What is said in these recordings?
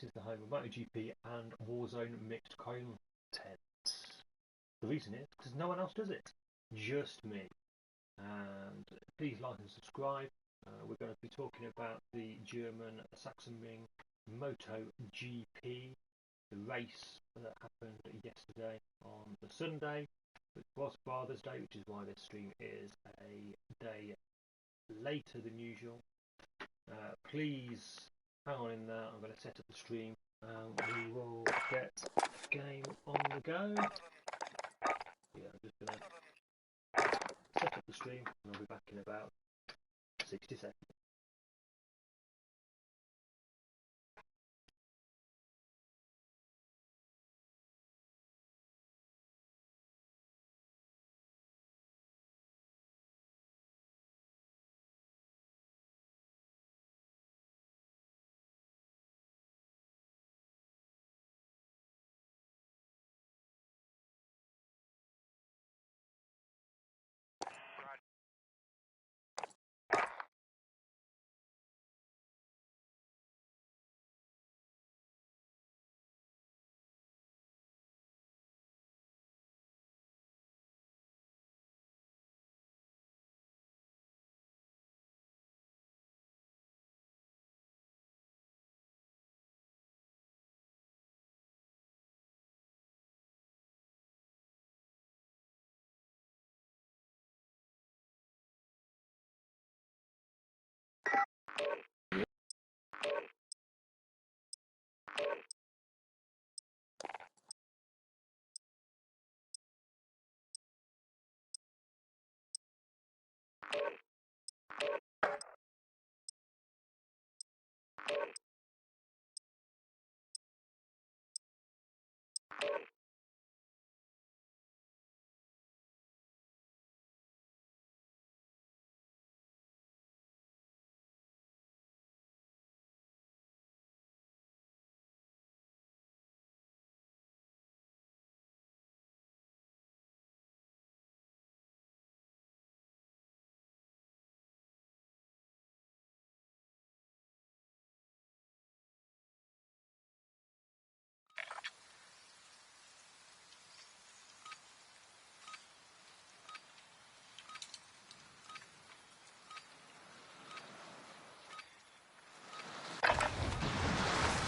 This is the home of MotoGP and Warzone mixed content. The reason is because no one else does it, just me. And please like and subscribe. We're going to be talking about the German Sachsenring MotoGP, the race that happened yesterday on the Sunday, which was Father's Day, which is why this stream is a day later than usual. Please hang on in there. I'm going to set up the stream and we will get the game on the go. Yeah, I'm just going to set up the stream and I'll be back in about 60 seconds.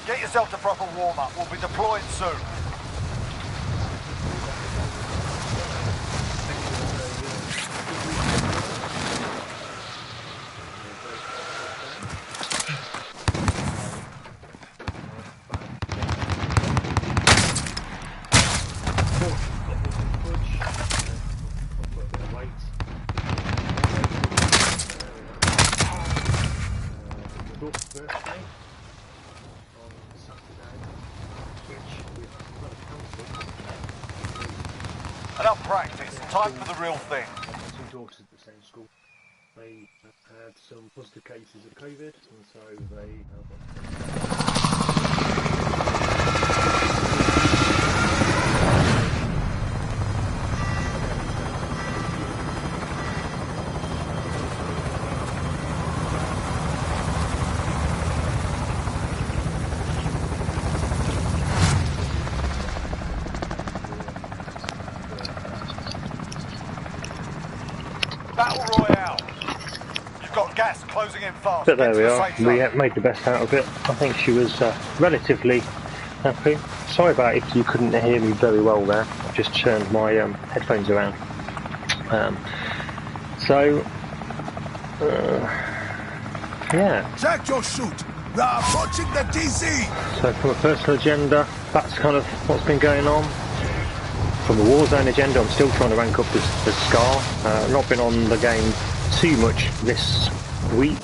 Get yourself to proper warm-up. We'll be deployed soon. Enough practice. Time for the real thing. Two daughters at the same school. They have had some positive cases of COVID, and so they have. Battle Royale. You've got gas closing in fast. But there we are. We made the best out of it. I think she was relatively happy. Sorry about if you couldn't hear me very well there. I've just turned my headphones around. Yeah. Check your shoot. We are approaching the DC. So from a personal agenda, that's kind of what's been going on. From the Warzone agenda, I'm still trying to rank up the SCAR. Not been on the game too much this week.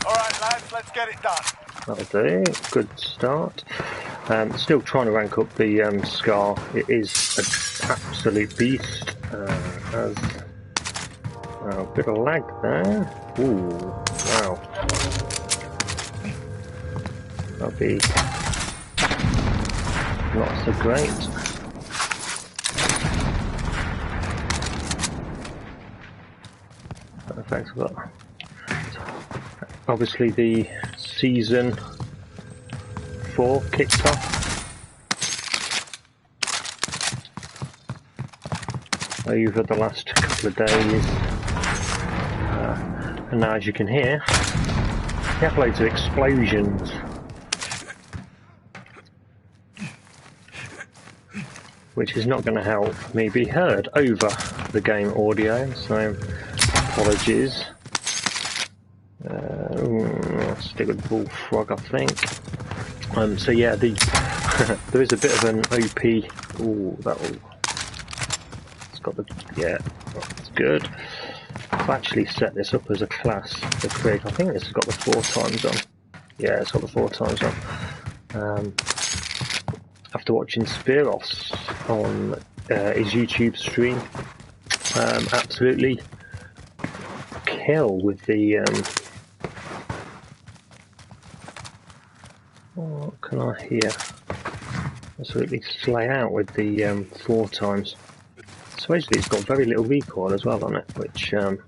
Alright lads, let's get it done. That'll do. Good start. Still trying to rank up the SCAR. It is an absolute beast. Has a bit of lag there. Ooh, wow. That'll be not so great. Perfect. We've got obviously the season 4 kicked off. Over the last couple of days, and now, as you can hear, you have loads of explosions, which is not going to help me be heard over the game audio, so apologies. I'll stick with Bullfrog, I think. So yeah, there is a bit of an OP. Ooh, that'll. Got the, yeah, that's good. I've actually set this up as a class, the Craig. I think this has got the 4 times on. Yeah, it's got the 4 times on. After watching Spearoff's on his YouTube stream, absolutely kill with the what can I hear? Absolutely slay out with the 4 times. Supposedly it's got very little recoil as well on it, which on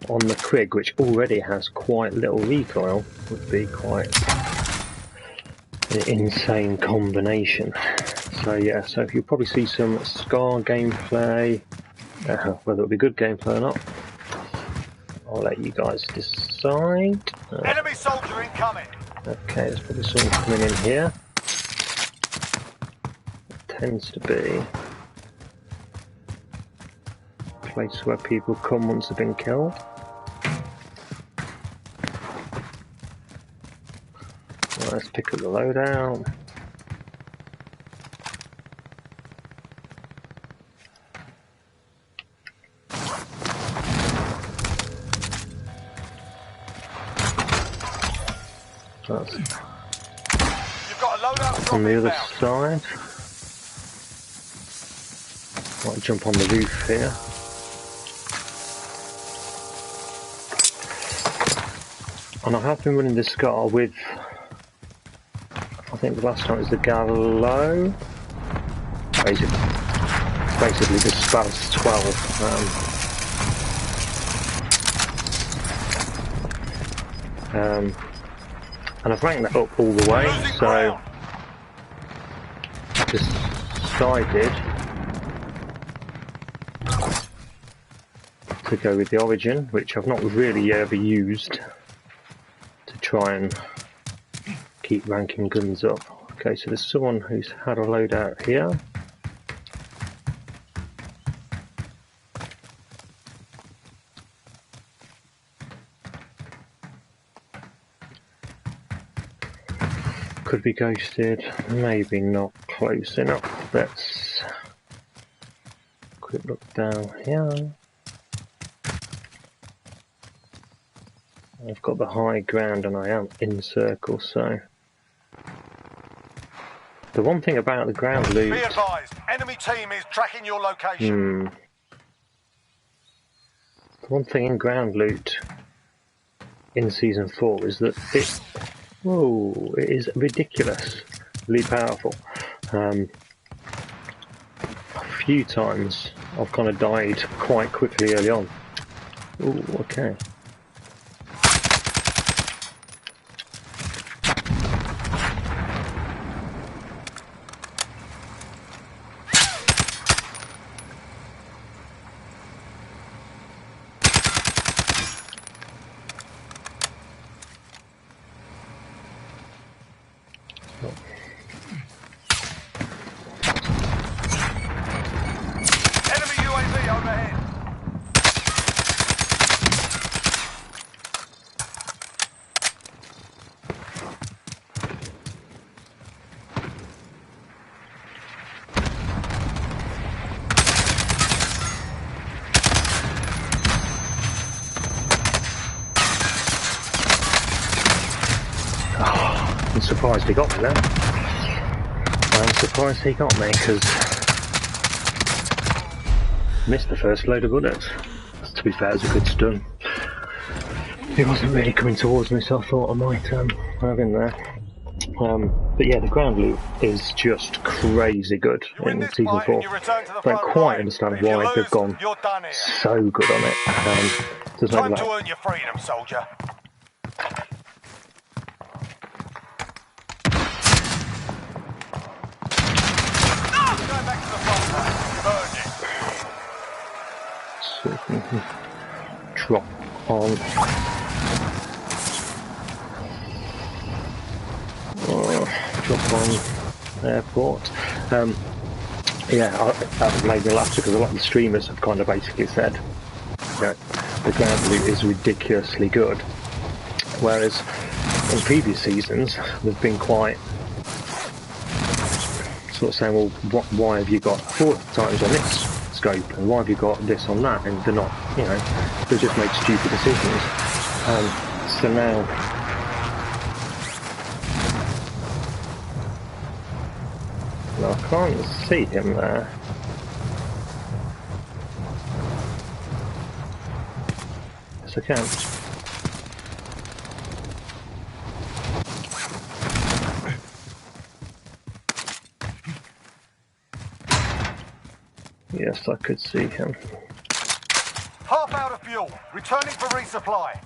the Crig, which already has quite little recoil, would be quite an insane combination. So yeah, so you'll probably see some Scar gameplay, whether it'll be good gameplay or not, I'll let you guys decide. Enemy soldier incoming! Okay, there's probably someone coming in here. It tends to be place where people come once they've been killed. Well, let's pick up the loadout. That's You've got a loadout on the other inbound. side. Might jump on the roof here. And I have been running the Scar with, I think the last time it was the Gallo, basically the Spaz 12. And I've ranked that up all the way, so I decided to go with the Origin, which I've not really ever used, to try and keep ranking guns up. Okay, so there's someone who's had a loadout here. Could be ghosted, maybe not close enough. Let's quick look down here. I've got the high ground and I am in circle, so the one thing about the ground loot. Be advised, enemy team is tracking your location. The one thing in ground loot in Season 4 is that it is ridiculously powerful. A few times I've kind of died quite quickly early on. Ooh, okay. I'm surprised he got me there. I'm surprised he got me because missed the first load of bullets. To be fair, it was a good stun. He wasn't really coming towards me, so I thought I might have him there. But yeah, the ground loot is just crazy good in Season 4. I don't quite understand why they've gone so good on it. Does Time to earn your freedom, soldier. drop on. Drop on airport. Yeah, that made me laugh because a lot of the streamers have kind of basically said that the ground loot is ridiculously good, whereas in previous seasons they've been quite sort of saying, well, why have you got 4 times on this scope and why have you got this on that? And they're not, you know, they just made stupid decisions. So now I can't see him there. Yes, I can. Yes, I could see him. Half out of fuel. Returning for resupply.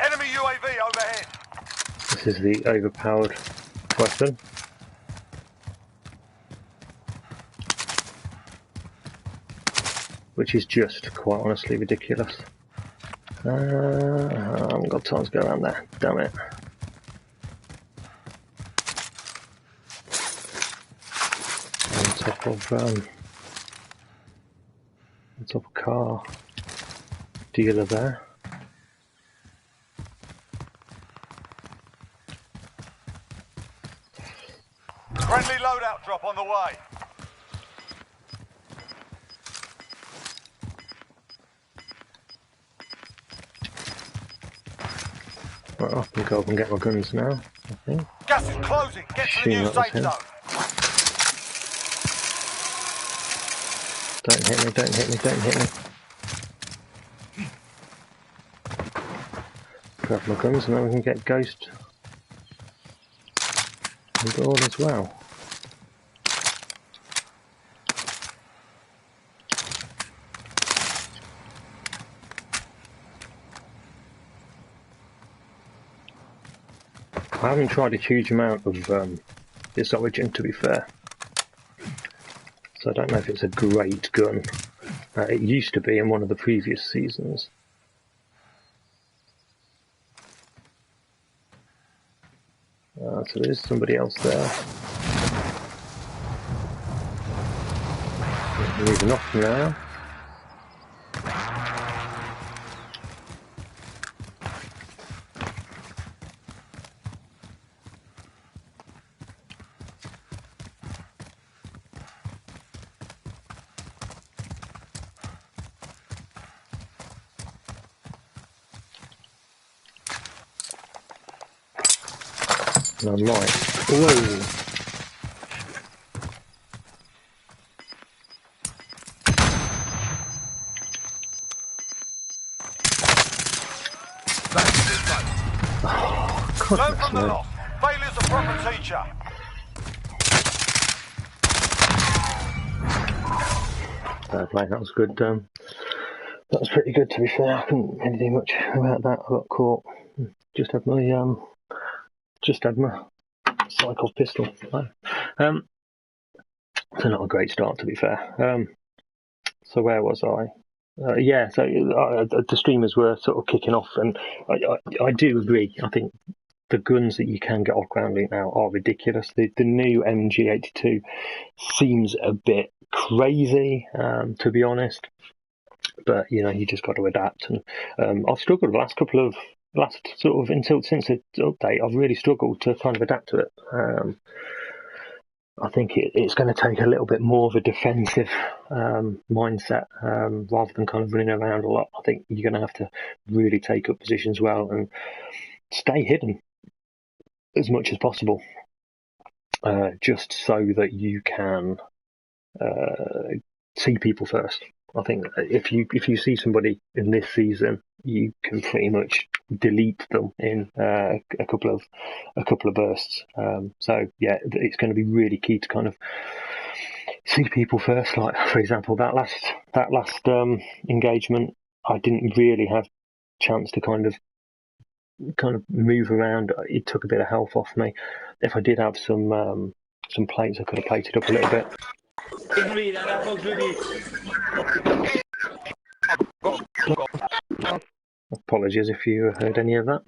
Enemy UAV overhead. This is the overpowered weapon. Which is just, quite honestly, ridiculous. I haven't got time to go around there. Damn it. On top of car dealer there. Friendly loadout drop on the way. Right, I can go up and get my guns now, I think. Gas is closing. Get to the new safe zone. Don't hit me, don't hit me, don't hit me. Grab my guns and then we can get Ghost on board as well. I haven't tried a huge amount of this Origin, to be fair, so I don't know if it's a great gun. It used to be in one of the previous seasons. So there's somebody else there. Moving off now. I might. Whoa! Oh, Learn from the loss. Failure's a proper teacher. Fair play, that was good. That was pretty good, to be fair. I couldn't really do much about that. I got caught. Just had my cycle pistol. So not a great start, to be fair. So where was I? Yeah, so the streamers were sort of kicking off, and I do agree. I think the guns that you can get off ground loot now are ridiculous. The new MG82 seems a bit crazy, to be honest. But you know, you just got to adapt. And I've struggled the since the update. I've really struggled to kind of adapt to it. I think it's going to take a little bit more of a defensive mindset rather than kind of running around a lot. I think you're going to have to really take up positions well and stay hidden as much as possible, just so that you can see people first. I think if you see somebody in this season, you can pretty much delete them in a couple of bursts. So yeah, it's going to be really key to kind of see people first. Like for example, that last engagement, I didn't really have chance to kind of move around. It took a bit of health off me. If I did have some plates, I could have plated up a little bit. apologies if you heard any of that.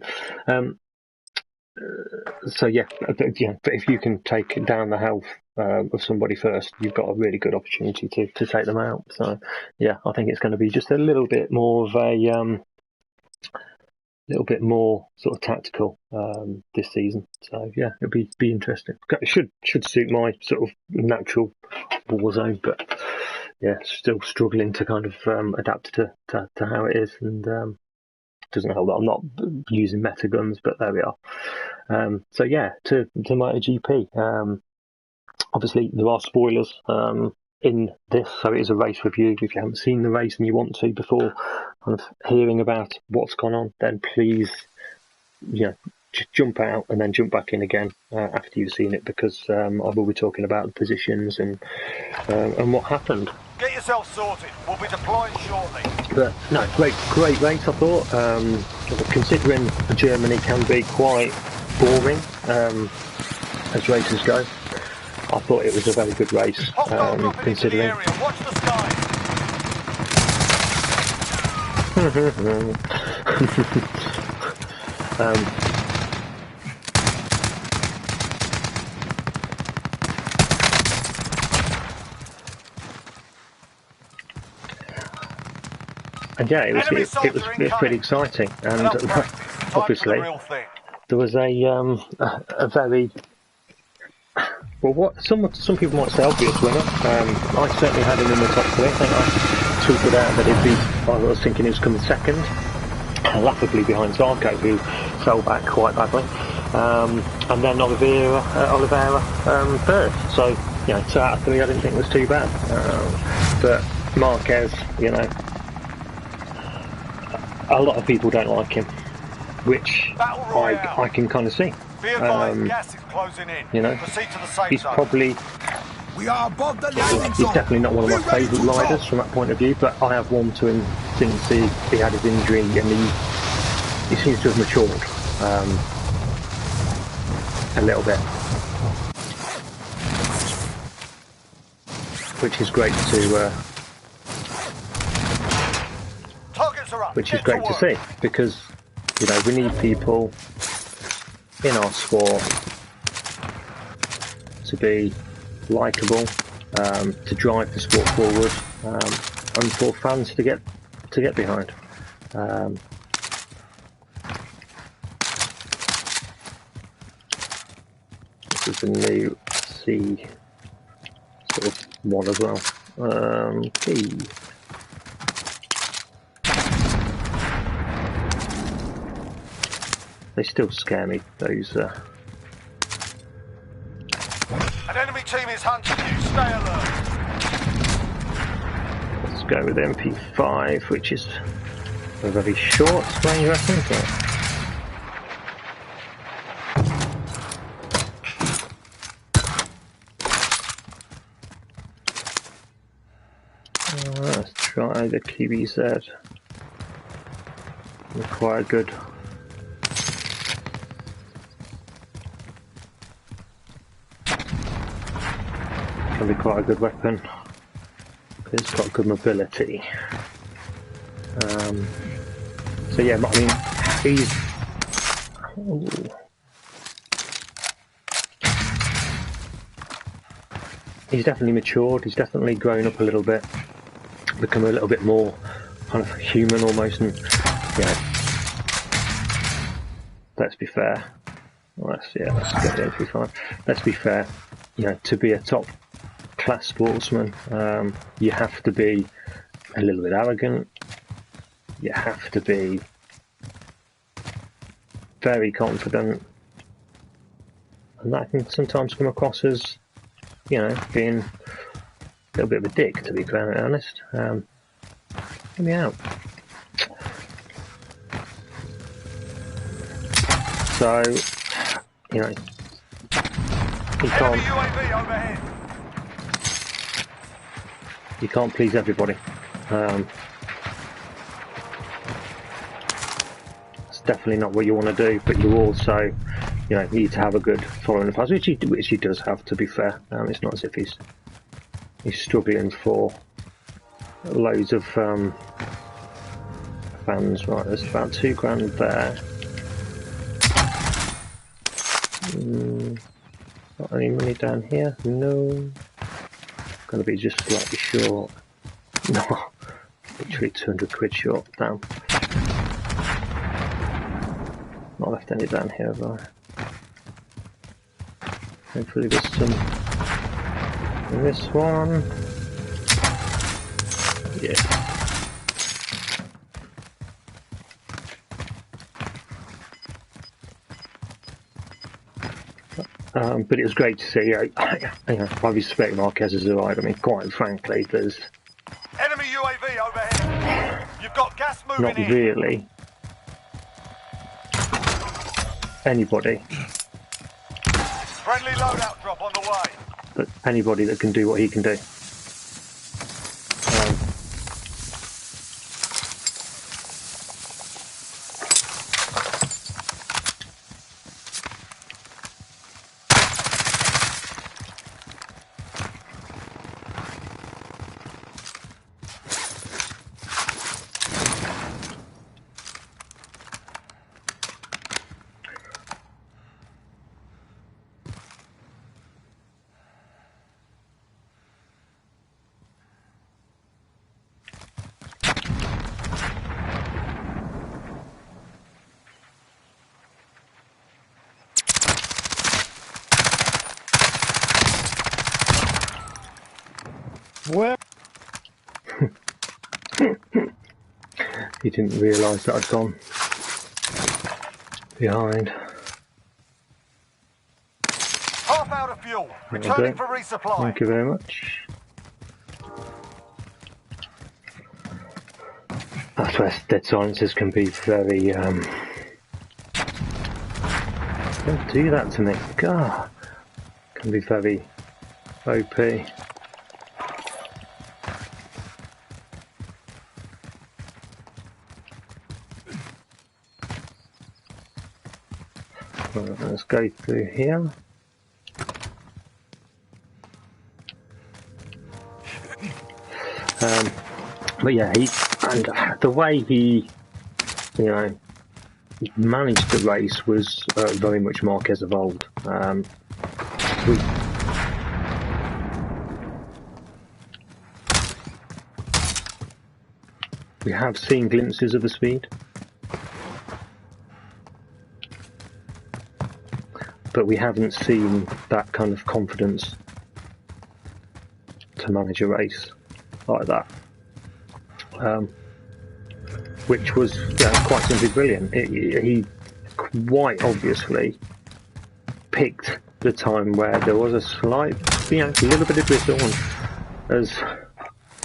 So yeah, but if you can take down the health of somebody first, you've got a really good opportunity to take them out. So yeah, I think it's going to be just a little bit more of a little bit more sort of tactical this season. So yeah, it'll be interesting. It should suit my sort of natural Warzone, but yeah, still struggling to kind of adapt to how it is, and doesn't help that I'm not using meta guns, but there we are. So yeah, to MotoGP. Obviously, there are spoilers in this, so it is a race review. If you haven't seen the race and you want to before kind of hearing about what's gone on, then please, just jump out and then jump back in again after you've seen it, because I will be talking about the positions and what happened. Get yourself sorted. We'll be deploying shortly. But no, great race, I thought. Considering Germany can be quite boring as races go, I thought it was a very good race, considering. Watch the sky. And yeah, it was pretty exciting, and obviously there was a very some people might say obvious winner. I certainly had him in the top three. I think I tweeted out that I was thinking he was coming second, laughably behind Zarco, who fell back quite badly, and then Oliveira third. So 2 out of 3 I didn't think was too bad, but Marquez, a lot of people don't like him, which I can kind of see. Gas is closing in. Proceed to the safe he's zone. probably We are above the landing he's zone. definitely not one of my favourite riders from that point of view, but I have warmed to him since he had his injury, and he seems to have matured a little bit, which is great to see, because we need people in our sport to be likeable, to drive the sport forward, and for fans to get behind. This is the new C sort of one as well. P. They still scare me, those. An enemy team is hunting you. Stay alert. Let's go with MP5, which is a very short range weapon. Let's try the QBZ. Quite good. Can be quite a good weapon. It's got good mobility. So yeah, but I mean, he's definitely matured. He's definitely grown up a little bit, become a little bit more kind of human almost. And let's be fair. Let's get the MP5. Let's be fair. To be a top class sportsman, you have to be a little bit arrogant. You have to be very confident, and that can sometimes come across as, being a little bit of a dick, to be very honest. Get me out. So, you can't please everybody. It's definitely not what you want to do, but you also, need to have a good following of fans, which he does have, to be fair. It's not as if he's struggling for loads of vans. Right, there's about £2,000 there. Got any money down here? No. Gonna be just slightly short. No, literally 200 quid short. Damn. Not left any down here, have I? Hopefully there's some in this one. Yeah. But it was great to see. I respect Marquez as a rider. I mean, quite frankly, there's Enemy UAV overhead. You've got gas moving not in. really anybody, Friendly loadout drop on the way. but anybody that can do what he can do. Where? He didn't realise that I'd gone behind. Half out of fuel. Returning for resupply. Thank you very much. That's where dead silences can be very don't do that to me. God, can be very OP. Right, let's go through here. But yeah, the way he, managed the race was very much Marquez of old. We have seen glimpses of the speed, but we haven't seen that kind of confidence to manage a race like that, which was quite simply brilliant. He quite obviously picked the time where there was a slight, little bit of whistle, as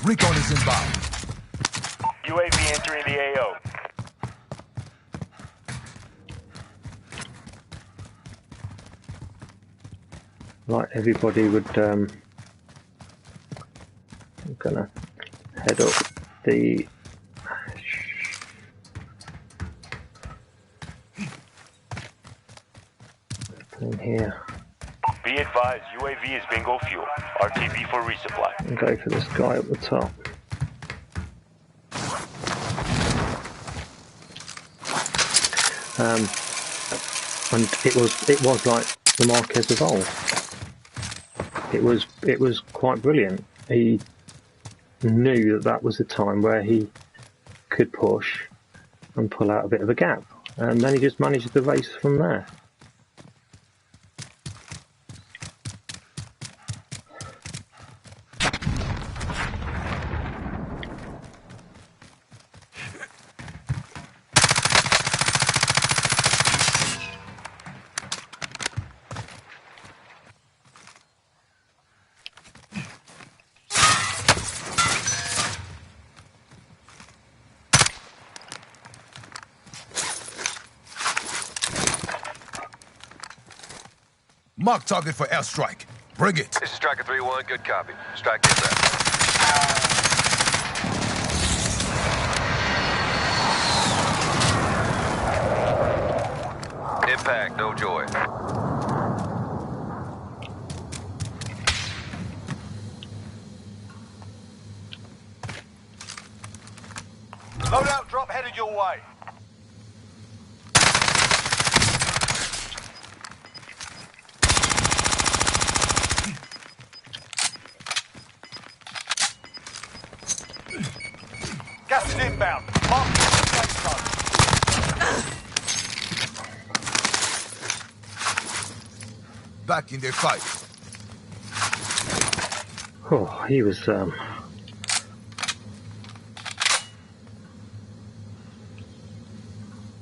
Recon is inbound. UAV entering the AO. like everybody would. I'm gonna head up the in here Be advised, UAV is bingo fuel. RTB for resupply. and go for this guy up the top. And it was like the Marquez of old. It was quite brilliant. He knew that was the time where he could push and pull out a bit of a gap, and then he just managed the race from there. Mark target for airstrike. Bring it. This is Striker 3-1, good copy. Strike gets out. Impact, no joy. Loadout drop headed your way. Gas is inbound. Mark the safe zone. Back in the fight. Oh, he was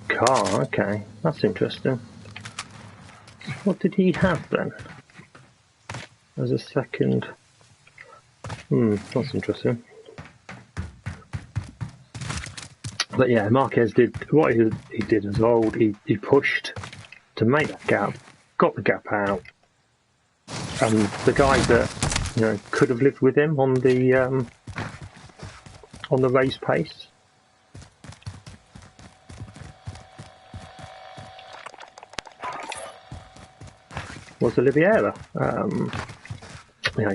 car, okay, that's interesting. What did he have then? As a second. That's interesting. But yeah, Marquez did what he did as old. He pushed to make that gap, got the gap out, and the guy that could have lived with him on the race pace. Was Oliveira,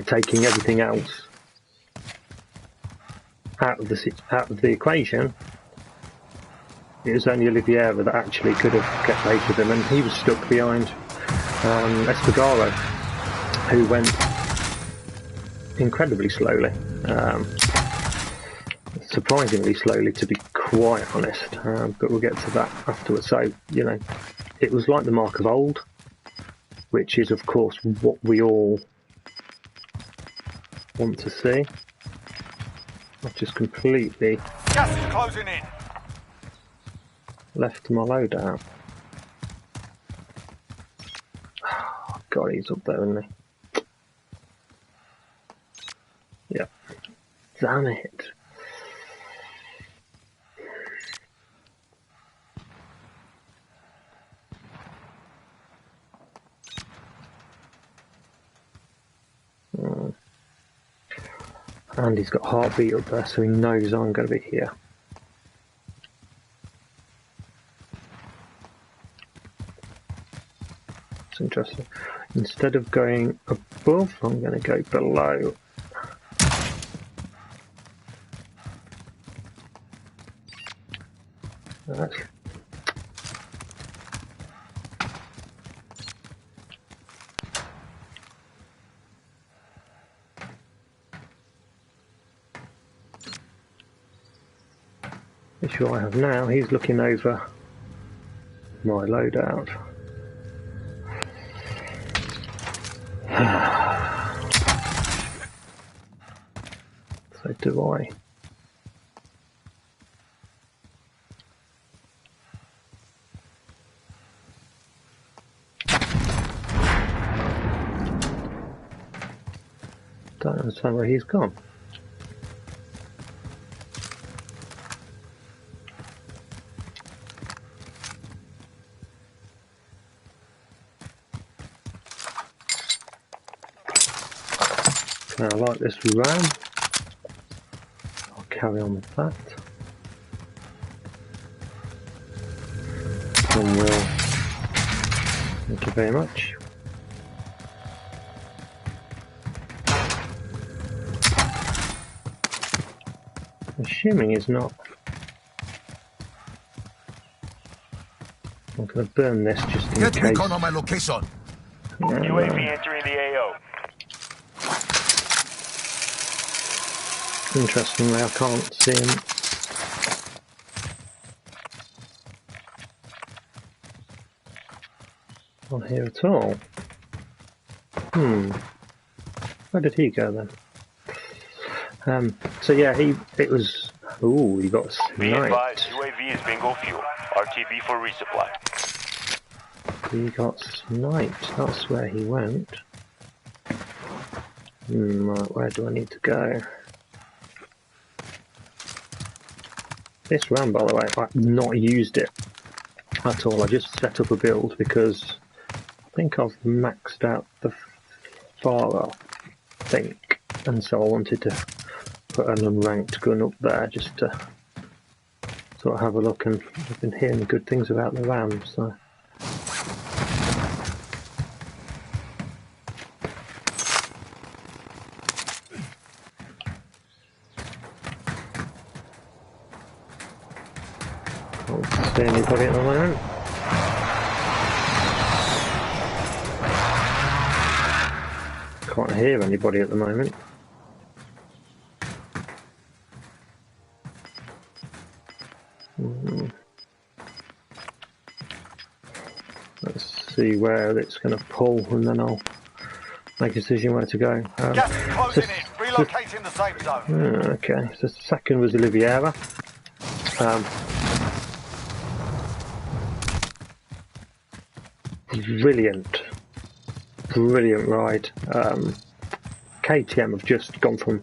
taking everything else out of the equation. It was only Oliveira that actually could have kept pace with him, and he was stuck behind Espargaro, who went incredibly slowly, surprisingly slowly, to be quite honest. But we'll get to that afterwards. So it was like the mark of old, which is of course what we all want to see. I've just completely Gas is closing in. left my loadout. Oh, God, he's up there, isn't he? Yeah. Damn it. And he's got heartbeat up there, so he knows I'm going to be here. It's interesting. Instead of going above, I'm going to go below. That's the issue I have now. He's looking over my loadout. So do I. Don't understand where he's gone. I like this ram. I'll carry on with that. And we'll. Thank you very much. Assuming it's not. I'm going to burn this just in Get case. recon on my location. UAV entering the AO. Interestingly, I can't see him. On here at all. Where did he go then? So yeah, it was. Ooh, he got Be sniped. advised, UAV is bingo fuel. RTB for resupply. He got sniped. That's where he went. Right, where do I need to go? This ram, by the way, I've not used it at all. I just set up a build because I think I've maxed out the fire, I think, and so I wanted to put an unranked gun up there just to sort of have a look, and I've been hearing good things about the ram, so. see anybody at the moment. Can't hear anybody at the moment. Let's see where it's going to pull, and then I'll make a decision where to go. Gas is closing in. Relocating the safe zone. Okay, so the second was Oliveira. Brilliant ride. KTM have just gone from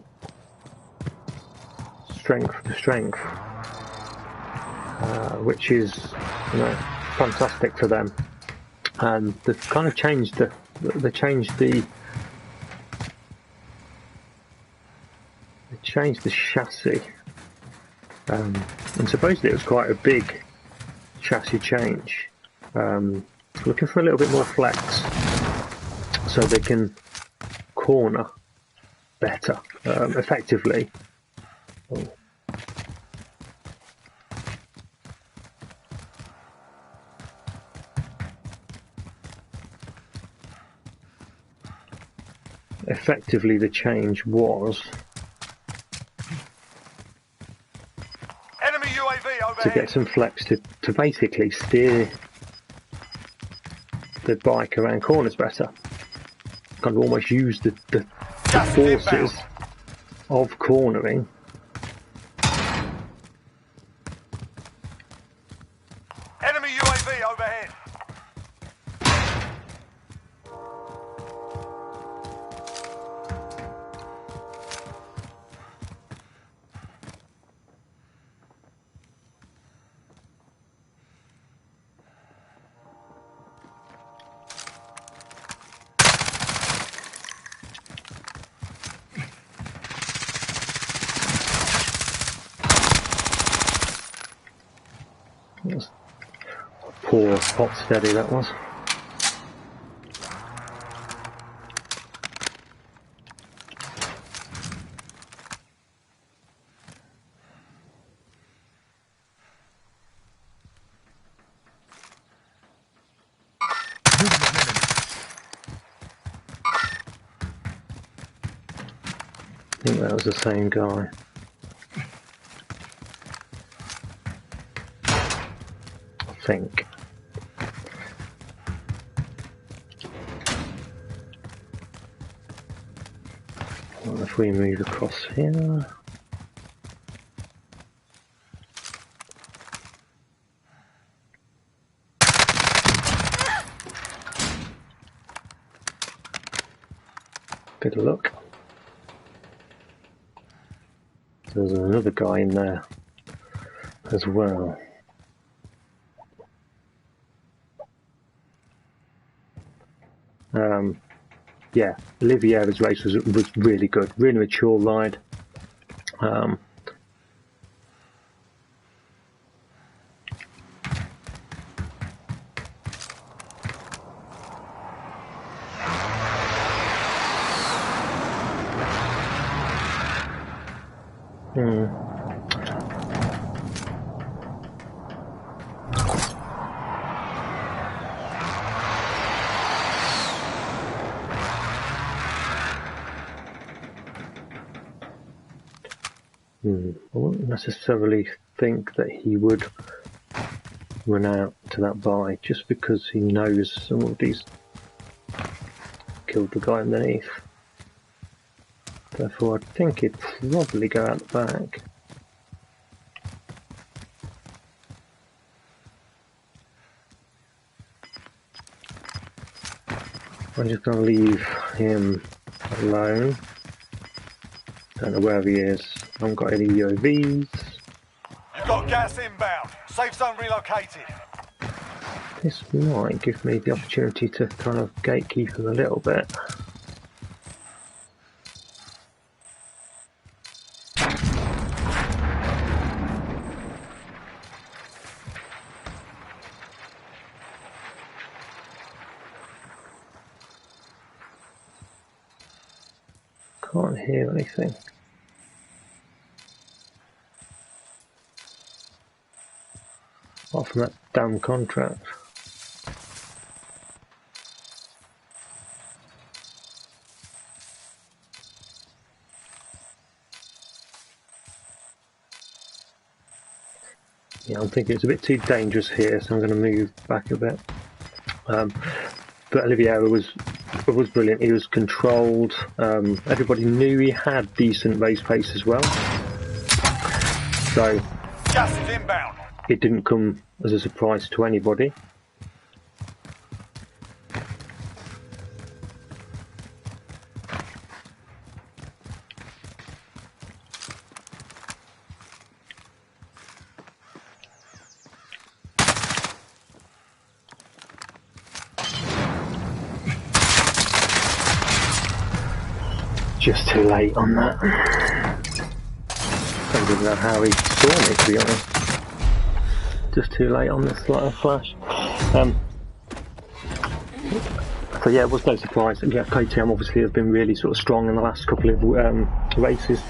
strength to strength, which is, you know, fantastic for them. And they've kind of changed the chassis, and supposedly it was quite a big chassis change. Looking for a little bit more flex so they can corner better, effectively. Oh. Effectively, the change was enemy UAV overhead. To get some flex to basically steer the bike around corners better. Kind of almost use the forces of cornering enemy UAV overhead. That was poor hot steady, that was. I think that was the same guy. I think. Well, if we move across here. Good luck. There's another guy in there as well. Yeah, Oliveira's race was really good, really mature ride. I wouldn't necessarily think that he would run out to that buy just because he knows some of these killed the guy underneath. Therefore, I think he'd probably go out the back. I'm just going to leave him alone. Don't know where he is. I haven't got any UAVs. You've got gas inbound. Safe zone relocated. This might give me the opportunity to kind of gatekeep him a little bit. Can't hear anything. Apart from that damn contract. Yeah, I'm thinking it's a bit too dangerous here, so I'm going to move back a bit. But Oliveira was brilliant. He was controlled. Everybody knew he had decent race pace as well. So Gas is inbound. it didn't come as a surprise to anybody. Just too late on that. Don't even know how he saw me, to be honest. Just too late on this little flash. So yeah, it was no surprise. Yeah, KTM obviously have been really sort of strong in the last couple of races.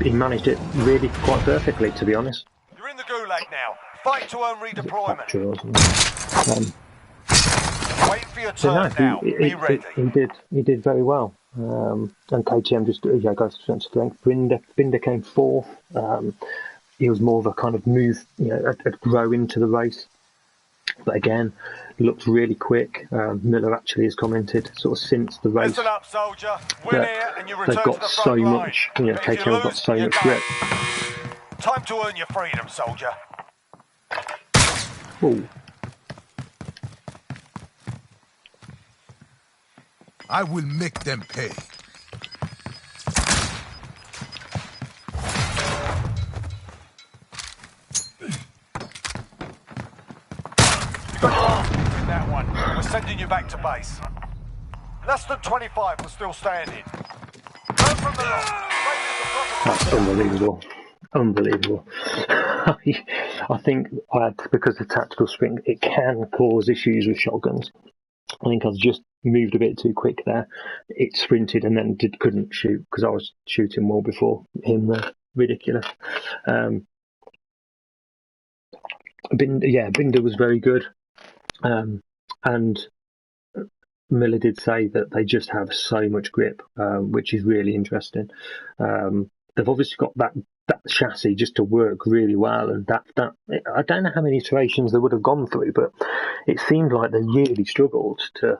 He managed it really quite perfectly, to be honest. You're in the gulag now. Fight to earn redeployment. Wait for your turn now. Be ready. He did very well. And KTM just goes from strength. Binder came fourth. He was more of a kind of move, a grow into the race. But again, looked really quick. Miller actually has commented sort of since the race. Listen up, soldier. Win here and you return they've got to the so front line. much. KTM have got so you're much done. grip. Time to earn your freedom, soldier. Ooh. I will make them pay. That one. We're sending you back to base. Less than 25 was still standing. Go from the lot. That's unbelievable. Unbelievable. I think because the tactical sprint, it can cause issues with shotguns. I think I was just moved a bit too quick there. It sprinted and then couldn't shoot because I was shooting well before him there. Ridiculous. Binder was very good. And Miller did say that they just have so much grip, which is really interesting. They've obviously got that chassis just to work really well, and that I don't know how many iterations they would have gone through, but it seemed like they really struggled to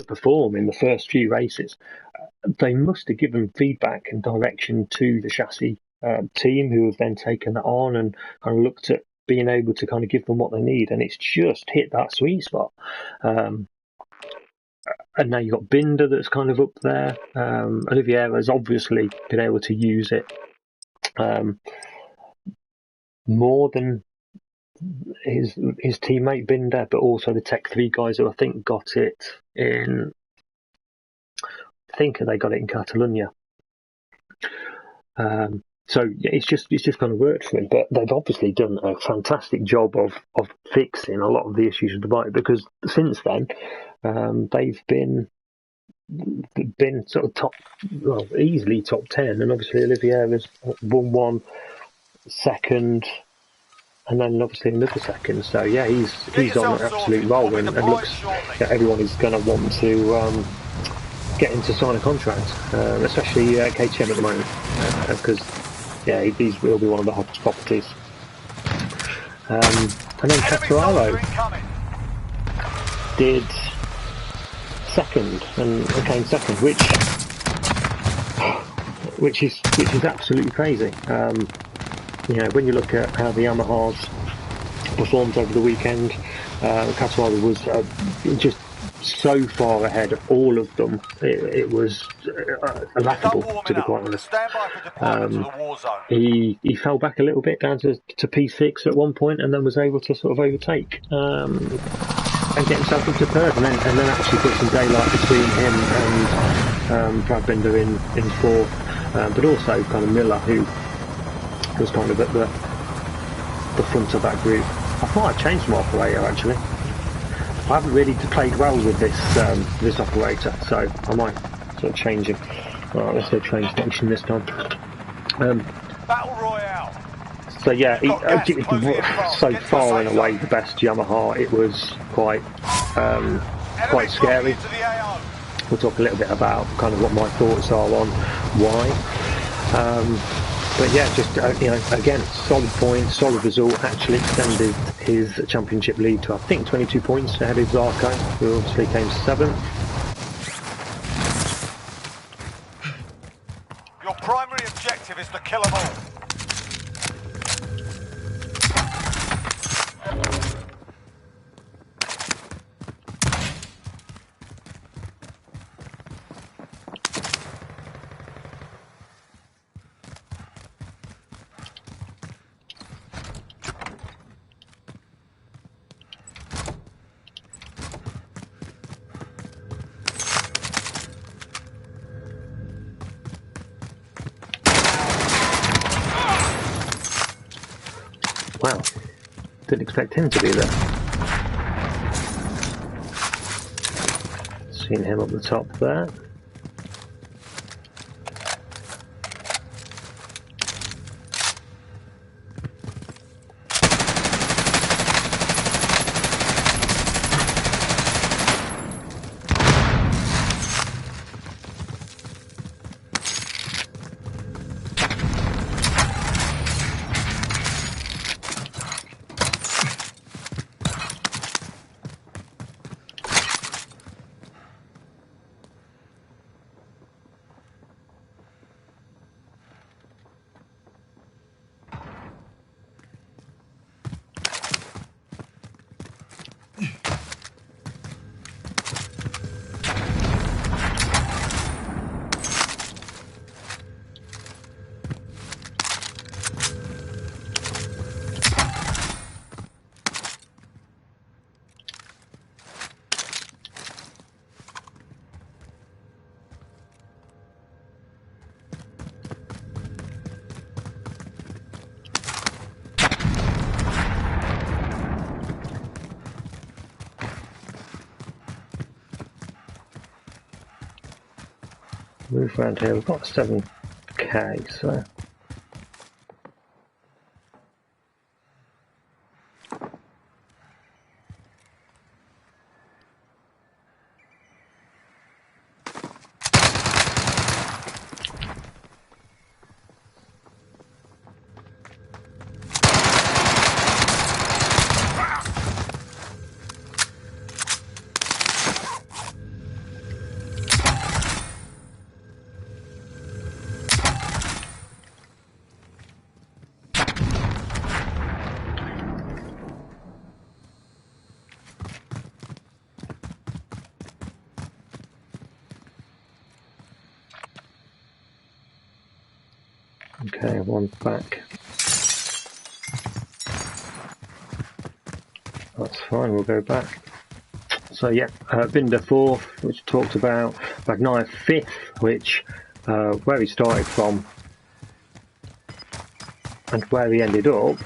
perform in the first few races. They must have given feedback and direction to the chassis team, who have then taken that on and kind of looked at being able to kind of give them what they need, and it's just hit that sweet spot. And now you've got Binder that's kind of up there. Oliveira's obviously been able to use it more than his teammate Binder, but also the Tech 3 guys who I think got it in. I think they got it in Catalonia. So yeah, it's just kind of worked for him. But they've obviously done a fantastic job of fixing a lot of the issues with the bike, because since then they've been sort of easily top 10, and obviously Oliveira's won one, second, and then obviously another second. So yeah, he's on an absolute roll, and looks that everyone is going to want to get him to sign a contract, especially KTM at the moment, because he'll be one of the hottest properties. And then Catararo did second and came second, which is absolutely crazy. When you look at how the Yamahas performed over the weekend, Catararo was just so far ahead of all of them. It was laughable, to be quite honest. He fell back a little bit down to P6 at one point, and then was able to sort of overtake and get himself into third, and then actually put some daylight between him and Brad Binder in fourth, but also kind of Miller, who was kind of at the front of that group. I thought I'd changed my operator actually. I haven't really played well with this operator, so I might sort of change him. Alright, let's go train station this time. Battle Royale. So yeah, Got gas closing in fast. so Get to the far safe and away zone. the best Yamaha. It was quite Enemy scary. dropping into the AO. We'll talk a little bit about kind of what my thoughts are on why. But yeah, just you know, again, solid points, solid result. Actually extended his championship lead to I think 22 points ahead of Zarco, who obviously came 7th. Your primary objective is to kill them all. Wow, didn't expect him to be there. Seeing him up the top there. Move around here, we've got 7k, so okay, one back. That's fine, we'll go back. So yeah, Binder 4th, which talked about, Bagnaia 5th, which where he started from and where he ended up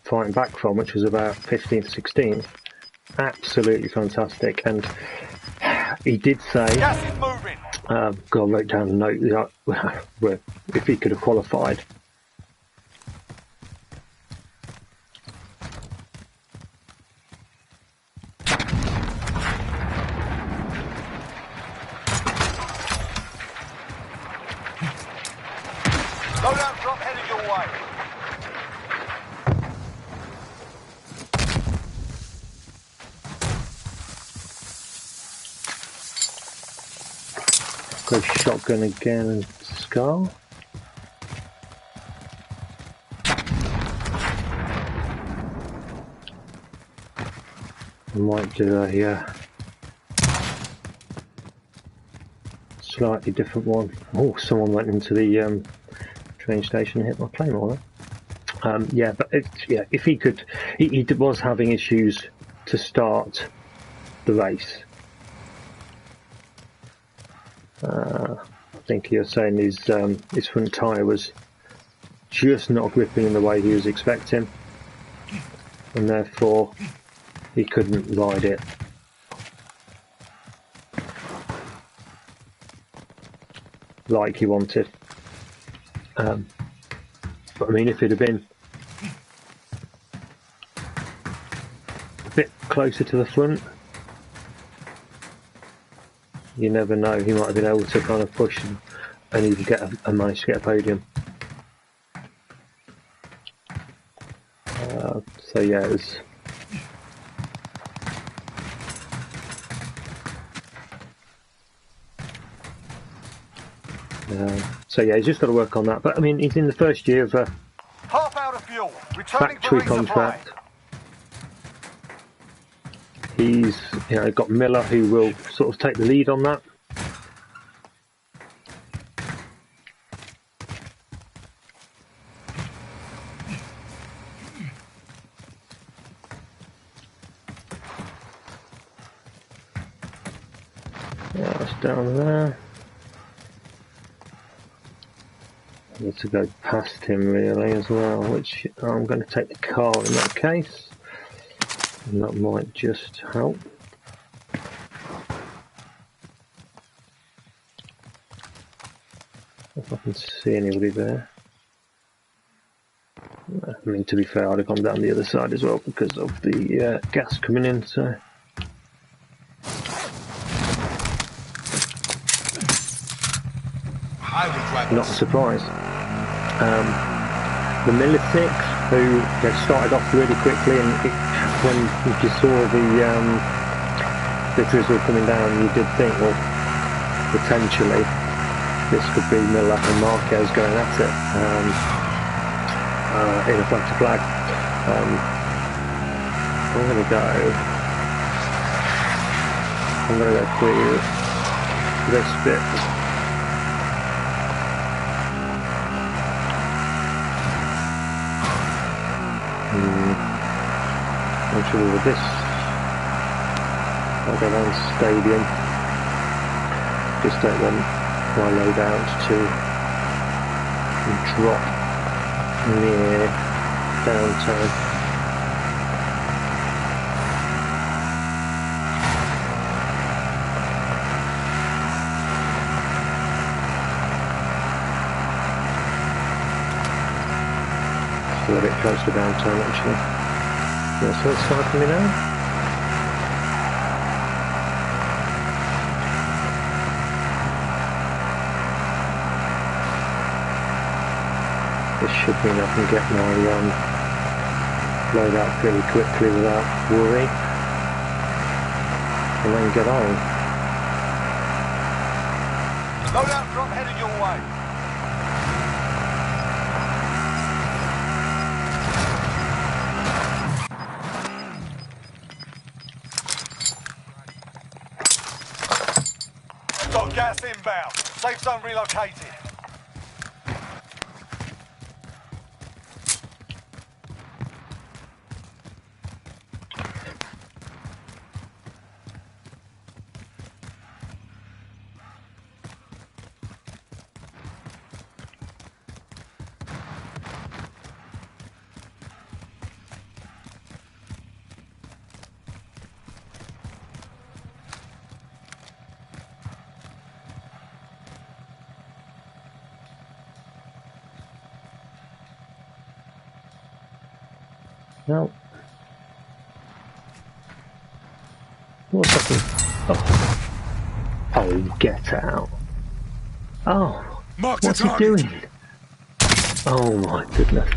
fighting back from, which was about 15th, 16th. Absolutely fantastic. And he did say, Gas is moving. God, I wrote down a note that if he could have qualified. Loadout drop headed your way. Go shotgun again and Scar. I might do a slightly different one. Oh, someone went into the train station and hit my claymore there. Yeah, but if he could, he was having issues to start the race. I think he was saying his front tyre was just not gripping in the way he was expecting, and therefore he couldn't ride it. Like he wanted. But I mean, if it had been a bit closer to the front, you never know. He might have been able to kind of push and even get manage to get a podium. So yeah, it was. So yeah, he's just got to work on that. But I mean, he's in the first year of a Half out of fuel. Returning factory for resupply. contract. He's got Miller who will sort of take the lead on that. Yeah, that's down there. I need to go past him really as well, which I'm going to take the car in that case, and that might just help. If I can see anybody there. I mean, to be fair, I'd have gone down the other side as well because of the gas coming in, so. Not a surprise. The Miller 6, who started off really quickly, and when you saw the drizzle coming down, you did think, well, potentially this could be Miller and Marquez going at it in a flag to flag. I'm going to go through this bit. Actually, with this, I'll go down the stadium, just don't want my loadout to drop near downtown. Still a bit close to downtown actually. Yeah, so it's far from me now. This should mean I can get my load out pretty quickly without worry, and then get on. Loadout drop headed your way. Got gas inbound. Safe zone relocated. No. What's happening? Oh, get out. Oh, what's he doing? Oh my goodness.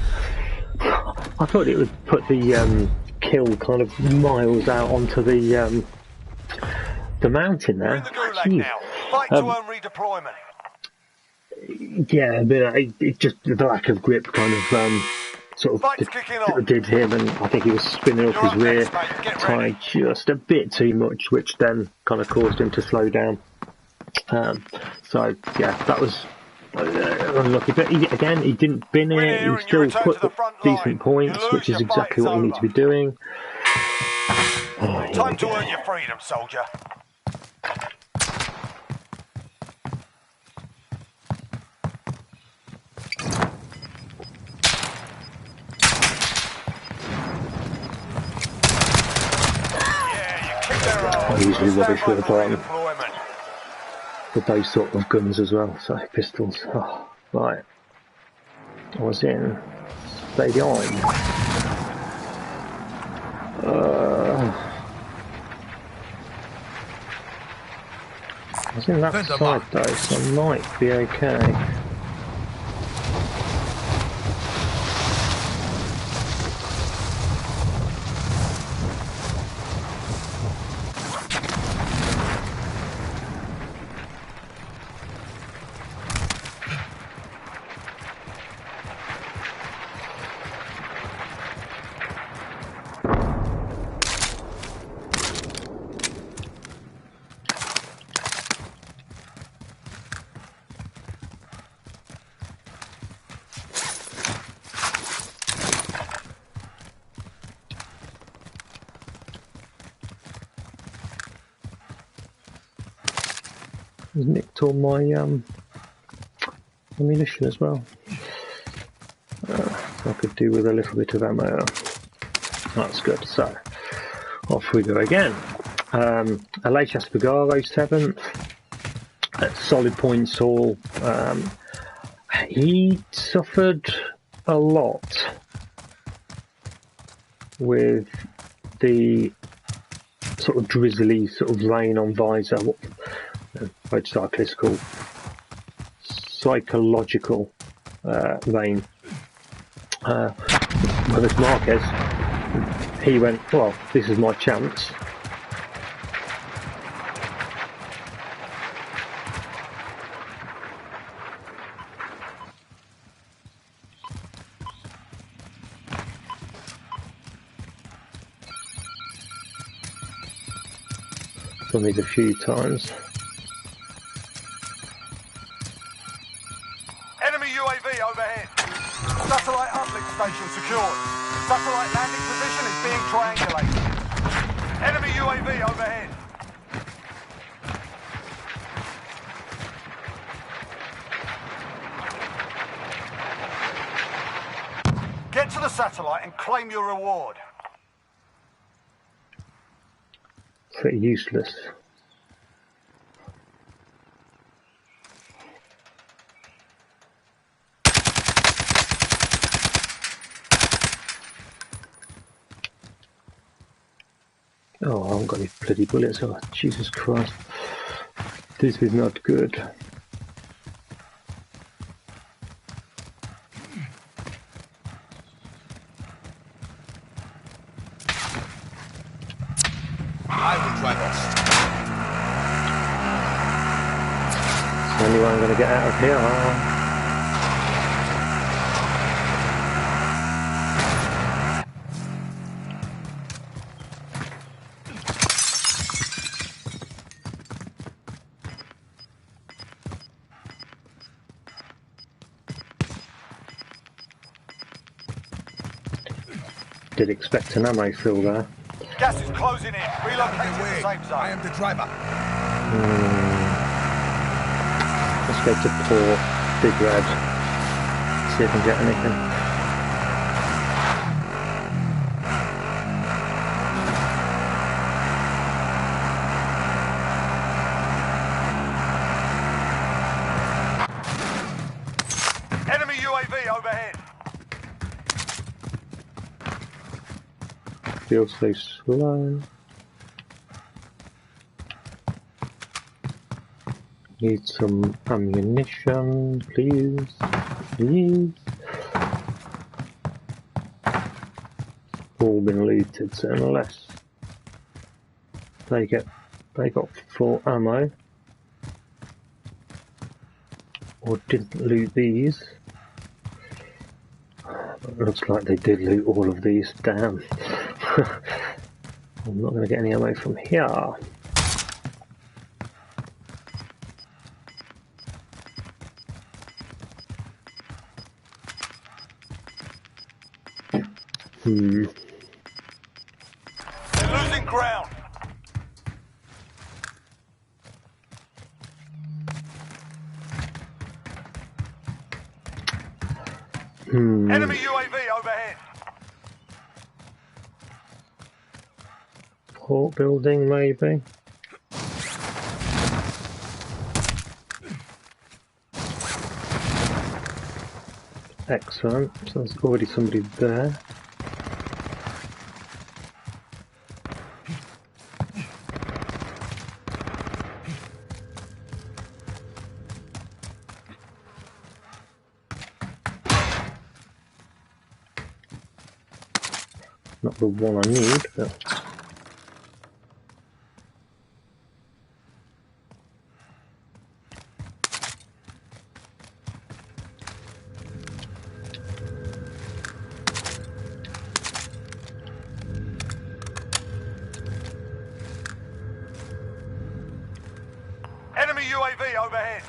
I thought it would put the kill kind of miles out onto the mountain there. We're in the gulag now. Fight to earn redeployment. Yeah, but it just the lack of grip kind of sort of did him, and I think he was spinning up his rear tyre just a bit too much, which then kind of caused him to slow down. So yeah, that was unlucky. But he didn't bin it. He still put up decent points, which is exactly what you need to be doing. Time to earn your freedom, soldier. I'm usually rubbish with with those sort of guns as well, so pistols. Oh, right. I was in Stadion. I was in that side though, so I might be okay. Nicked all my ammunition as well. I could do with a little bit of ammo. That's good. So off we go again. Aleix Espargaro 7th. Solid points all. He suffered a lot with the sort of drizzly sort of rain on visor. Motorcyclists call psychological rain. Whereas Marquez, he went, well, this is my chance. Done these a few times. Satellite uplink station secured. Satellite landing position is being triangulated. Enemy UAV overhead. Get to the satellite and claim your reward. Pretty useless. Oh, I haven't got any bloody bullets. Oh, Jesus Christ. This is not good. I will drive off. Is anyone going to get out of here? Did expect an ammo fill there. Gas is closing in. Relocate to the safe zone. I am the driver. Let's go to Port, Big Red, see if I can get anything. Enemy UAV overhead. Feels so slow. Need some ammunition, please. Please. All been looted, so unless they got full ammo or didn't loot these. It looks like they did loot all of these. Damn. I'm not going to get any ammo from here. They're losing ground. Enemy UAV overhead. Port building, maybe. Excellent. So there's already somebody there. Not the one I need, but... Enemy UAV overhead.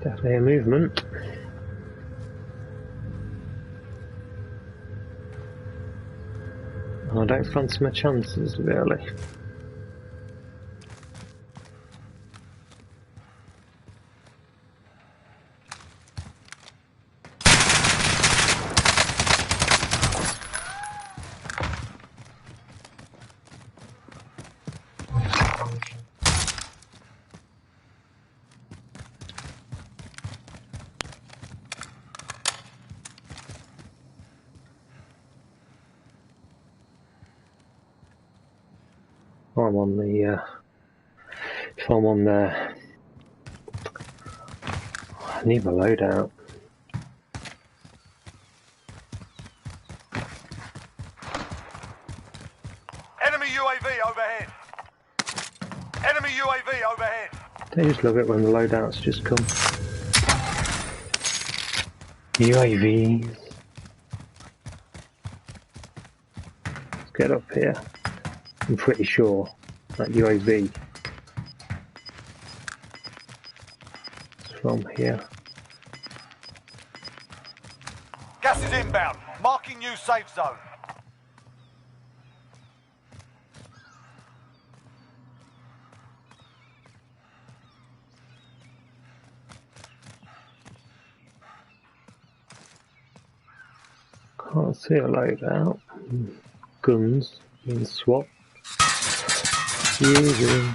Definitely a movement. I don't fancy my chances, really. I'm on the, if I'm on there, I need my loadout. Enemy UAV overhead. Enemy UAV overhead. They just love it when the loadouts just come. UAVs. Let's get up here. I'm pretty sure that UAV is from here. Gas is inbound. Marking new safe zone. Can't see a loadout. Guns being swapped. Usually.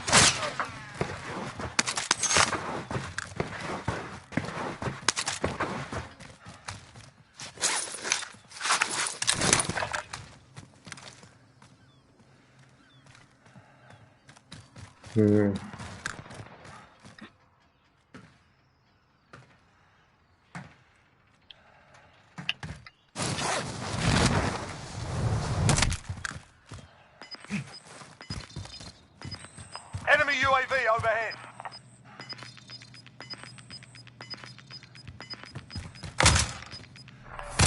Enemy UAV overhead.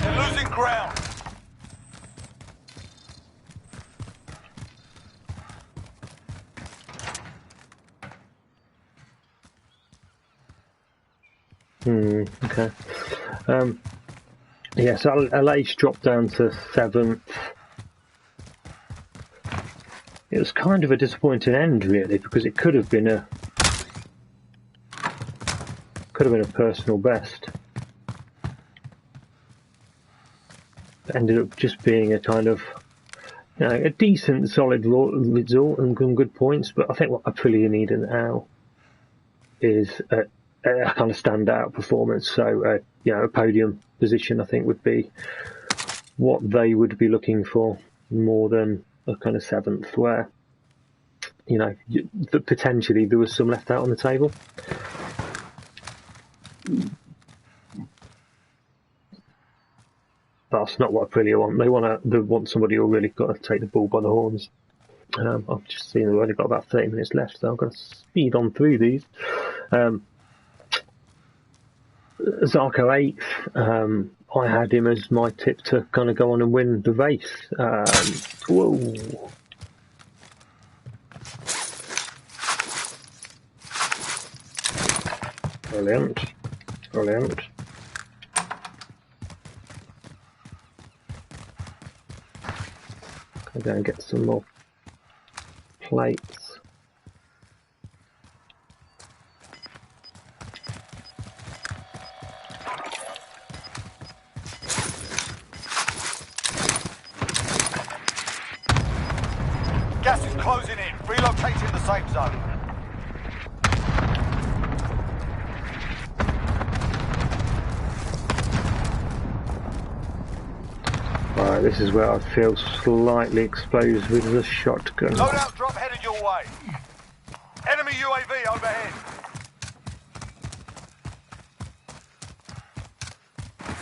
They're losing ground. Okay. Yeah, so LA's dropped down to 7th. It was kind of a disappointing end, really, because it could have been a personal best. It ended up just being a kind of, you know, a decent, solid result and good points. But I think what Aprilia need now is a kind of standout performance. So, you know, a podium position, I think, would be what they would be looking for more than a kind of 7th, where, you know, potentially there was some left out on the table. That's not what Aprilia want. They want somebody who really got to take the bull by the horns. I've just seen they've only got about 30 minutes left, so I'm going to speed on through these. Zarko 8th. I had him as my tip to kind of go on and win the race. Whoa. Brilliant. Brilliant. I'll go and get some more plates. Gas is closing in. Relocating the safe zone. Alright, this is where I feel slightly exposed with the shotgun. Loadout drop headed your way. Enemy UAV overhead.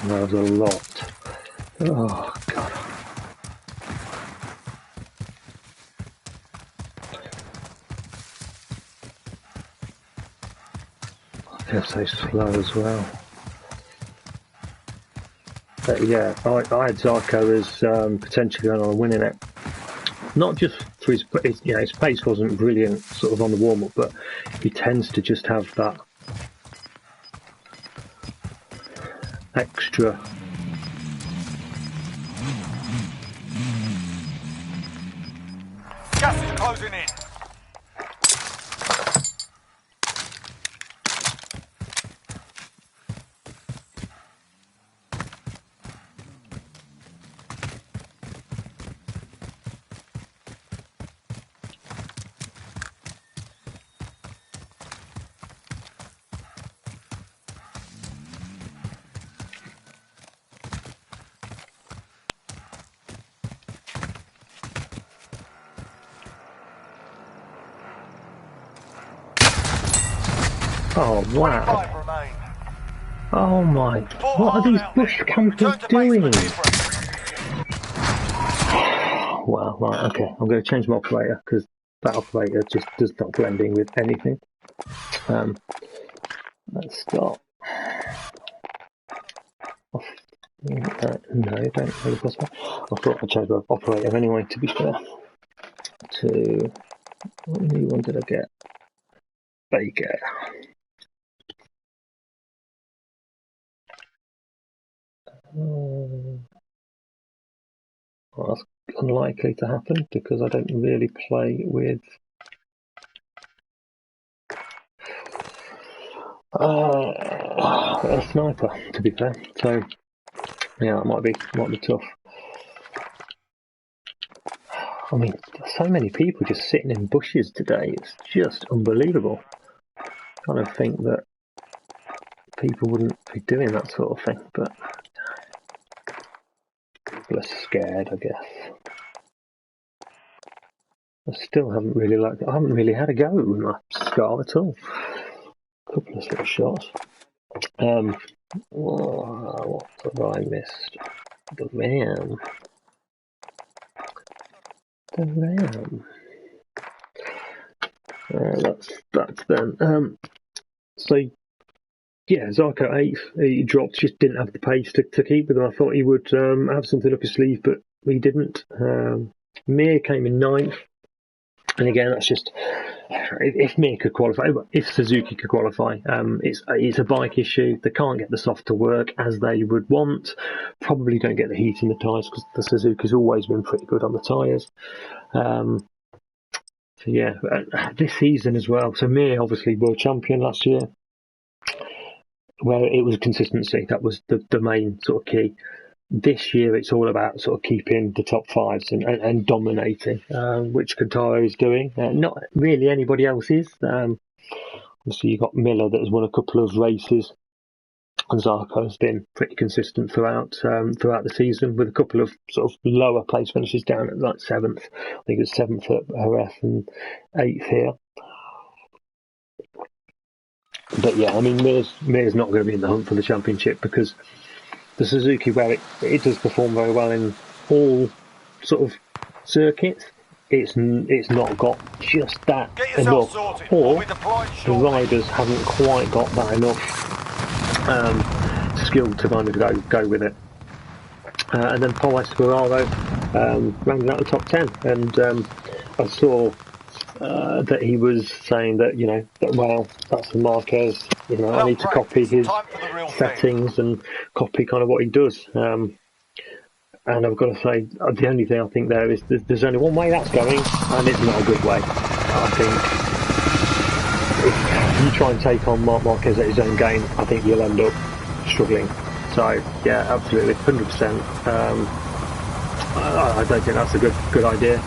There's a lot. Oh, God. They're so slow as well. But yeah, I had Zarko as potentially going on and winning it. Not just for his pace wasn't brilliant sort of on the warm-up, but he tends to just have that extra Gas is closing in. Oh wow! 25 remain. Oh my! What are these bush campers doing? Wow! Right, okay. I'm going to change my operator because that operator just does not blend in with anything. Let's start. Off. No, don't really possible. I thought I'd change my operator anyway. To be fair, to what new one did I get? Baker. Well, that's unlikely to happen because I don't really play with a sniper, to be fair. So yeah, it might be tough. I mean, so many people just sitting in bushes today. It's just unbelievable. I kind of think that people wouldn't be doing that sort of thing, but people are scared, I guess. I haven't really had a go with my scar at all. A couple of little shots. What have I missed? The ram. That's then. So yeah, Zarko 8th, he dropped, just didn't have the pace to keep with him. I thought he would have something up his sleeve, but he didn't. Mir came in 9th, and again, that's just if Mir could qualify, if Suzuki could qualify, it's a bike issue. They can't get the soft to work as they would want. Probably don't get the heat in the tyres because the Suzuki's always been pretty good on the tyres. So yeah, this season as well. So Mir, obviously world champion last year, where it was consistency. That was the main sort of key. This year, it's all about sort of keeping the top fives and dominating, which Kontaro is doing. Not really anybody else is. Obviously, you've got Miller that has won a couple of races, and Zarko has been pretty consistent throughout the season, with a couple of sort of lower place finishes down at like 7th. I think it was 7th at Jerez and 8th here. But yeah, I mean, Mir's not going to be in the hunt for the championship because the Suzuki, where it does perform very well in all sort of circuits, it's not got just that enough, or the riders haven't quite got that enough skill to kind of go with it. And then Paul Espargaro rounded out the top 10, and I saw that he was saying that, well, that's the Marquez, I need to copy his settings and copy kind of what he does. and I've got to say, the only thing I think there is there's only one way that's going, and it's not a good way. I think if you try and take on Marquez at his own game, I think you'll end up struggling. So yeah, absolutely, 100%. I don't think that's a good idea.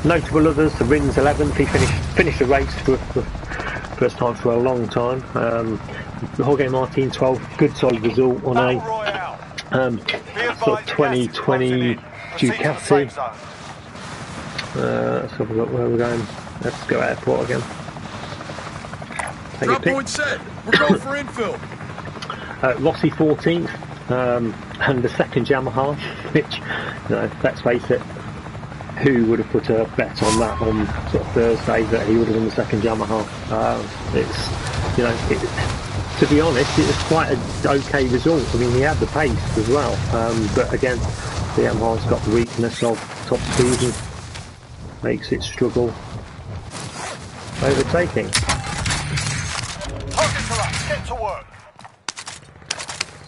Notable others: the Rins 11th, he finished the race for first time for a long time. Jorge Martin 12th, good solid result on a sort of 2020 Ducati. Let's have a look where we're going. Let's go airport again. Drop point set. We're going for infill. Rossi 14th, and the second Yamaha, which, you know, let's face it, who would have put a bet on that on sort of Thursday that he would have won the second Yamaha? It's, you know, to be honest, it was quite an okay result. I mean, he had the pace as well, but again, the Yamaha's got the weakness of top speed and makes it struggle overtaking. Target to us. Get to work.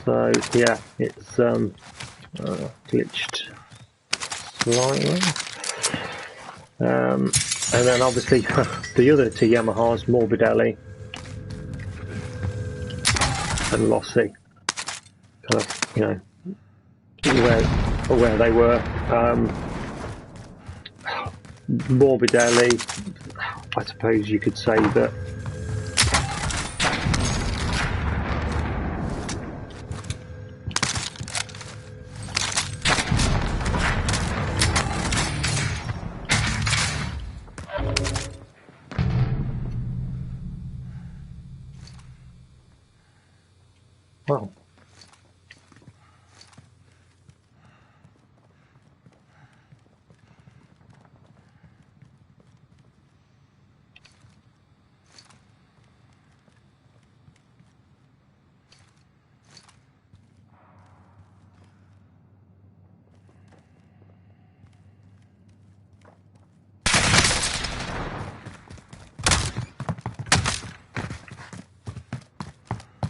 So yeah, it's glitched slightly. And then obviously the other two Yamahas, Morbidelli and Rossi, kind of, you know, where they were. Morbidelli, I suppose you could say that well,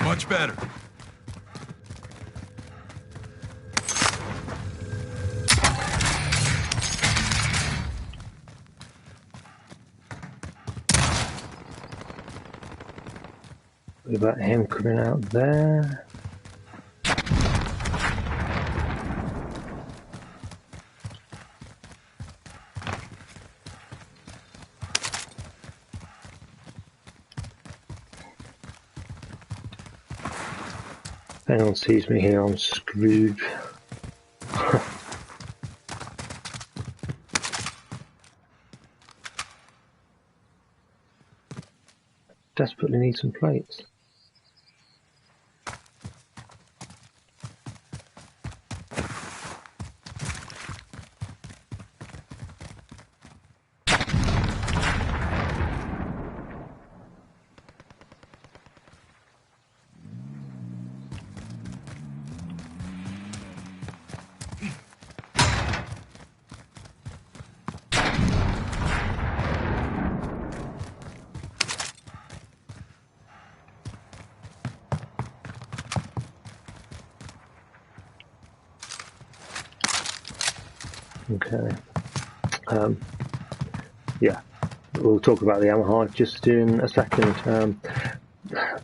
Much better. what about him coming out there? If anyone sees me here, I'm screwed. Desperately need some plates. Okay. Yeah, we'll talk about the Yamaha just in a second.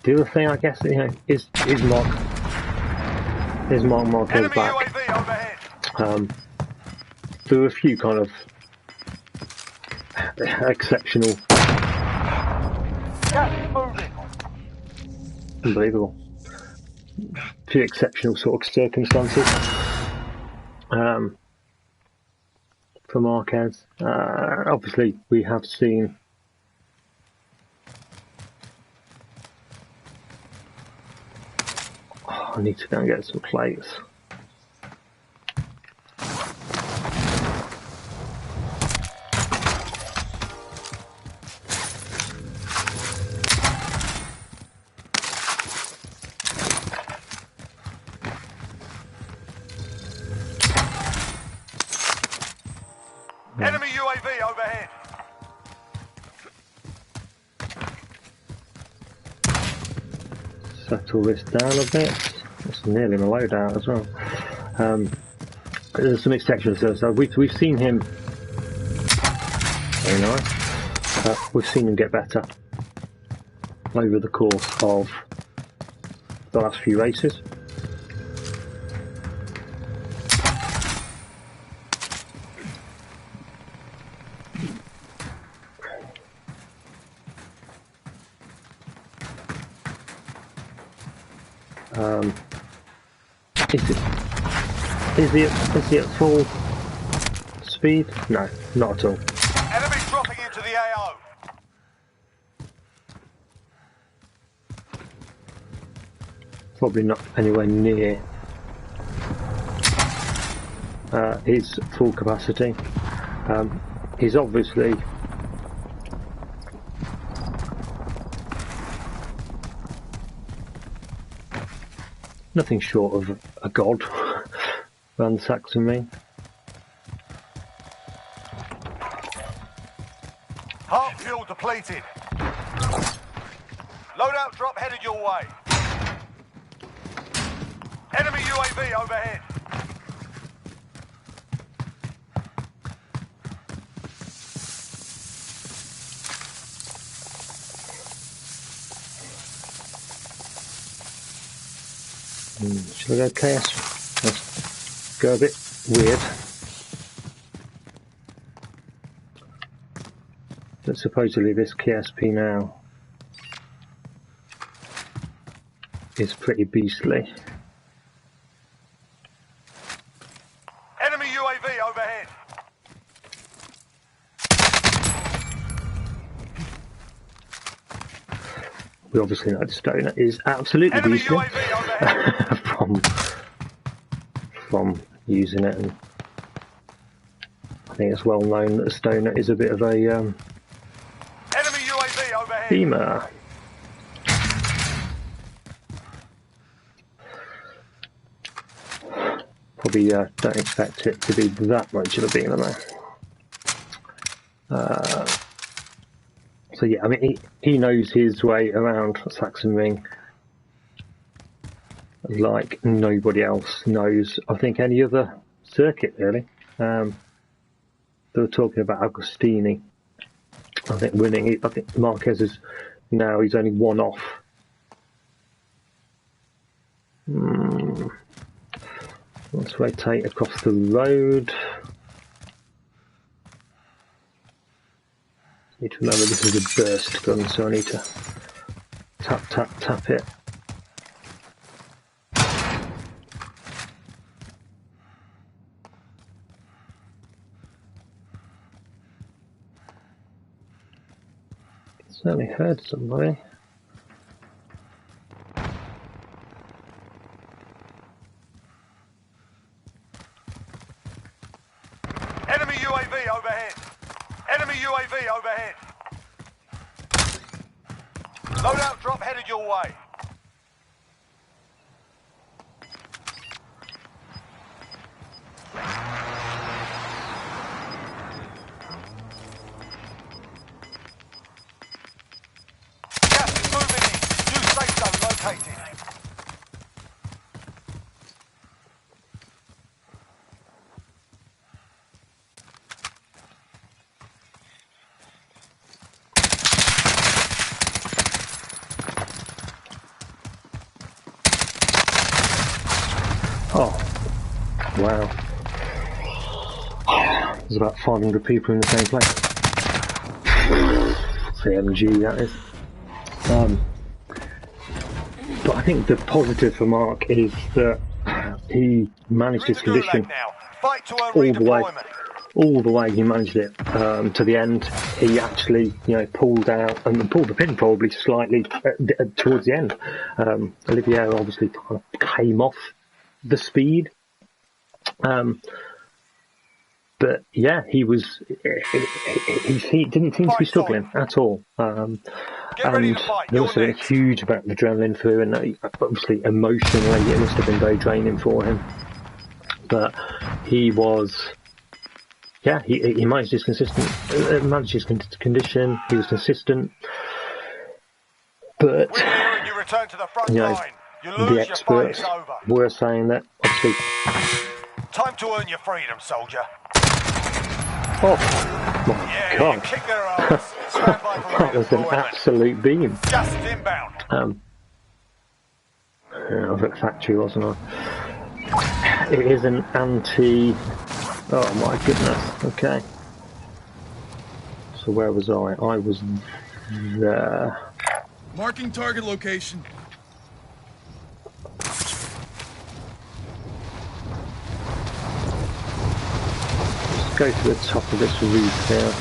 The other thing, I guess, you know, is Marquez back. UAV overhead. There were a few kind of exceptional, Gas moving. unbelievable, few exceptional sort of circumstances. For Marquez, obviously we have seen I need to go and get some plates. Enemy UAV overhead. Settle this down a bit. It's nearly my loadout as well. there's some extension so we've seen him. Very nice. We've seen him get better over the course of the last few races. Is he at full speed? No, not at all. Enemy dropping into the AO. Probably not anywhere near his full capacity. He's obviously nothing short of a god around the Saxon ring. Heart fuel depleted. Loadout drop headed your way. Enemy UAV overhead. Shall I go KS? Let's go a bit weird. But supposedly this KSP now is pretty beastly. Enemy UAV overhead. We obviously know the Stoner is absolutely Enemy beastly UAV overhead. from using it, and I think it's well known that the Stoner is a bit of a Enemy UAV overhead. beamer. Probably don't expect it to be that much of a beamer though. So yeah, I mean he knows his way around Saxon Ring like nobody else knows, I think, any other circuit really. They were talking about Agostini, I think, winning. I think Marquez is now, he's only one off. Let's rotate across the road. Need to remember this is a burst gun, so I need to tap, tap, tap it. Certainly heard somebody. Enemy UAV overhead. Enemy UAV overhead. Loadout drop headed your way. Gas is moving in. New safe zone located. Oh, wow. There's about 500 people in the same place. CMG, that is. But I think the positive for Mark is that he managed his condition Fight to earn all the way he managed it to the end. He actually, pulled out and pulled the pin probably slightly towards the end. Olivier obviously kind of came off the speed, but yeah, he didn't seem to be struggling at all. And there must have been a huge amount of adrenaline through, and obviously emotionally it must have been very draining for him. But he was, he managed his condition. He was consistent, but you return to the front line. the experts were saying that obviously Time to earn your freedom, soldier. Oh my Yeah, you god. kick their ass. Stand by for That was an redeployment. absolute beam. Gas is inbound. I was at factory, wasn't I? It is an anti... Oh my goodness, okay. So where was I? I was there. Marking target location. Let's go to the top of this roof here.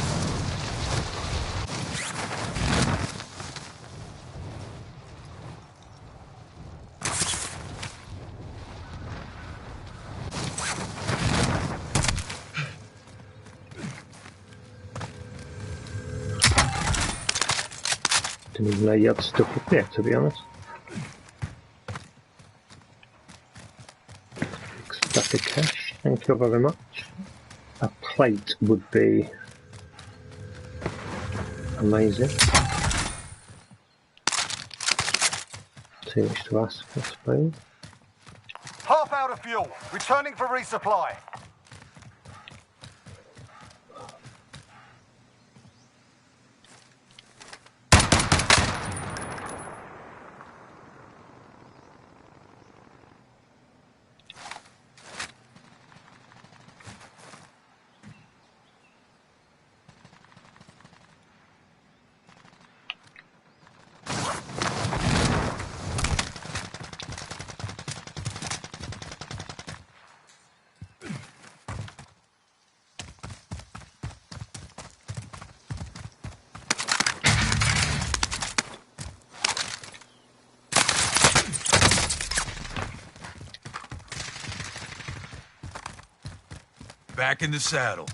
Didn't even know you had stuff up there, to be honest. Static cash, thank you very much. A plate would be amazing. Too much to ask, I suppose. Half out of fuel. Returning for resupply. Back in the saddle.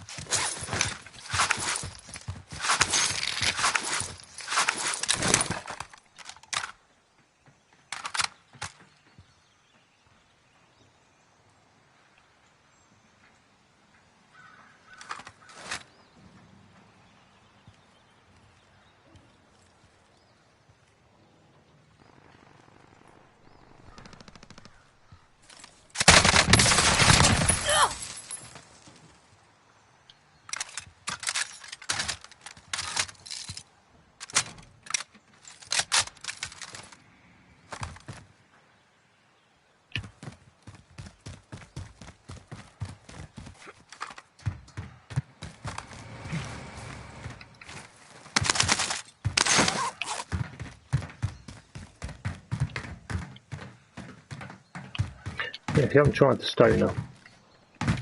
Yeah, if you haven't tried the Stoner,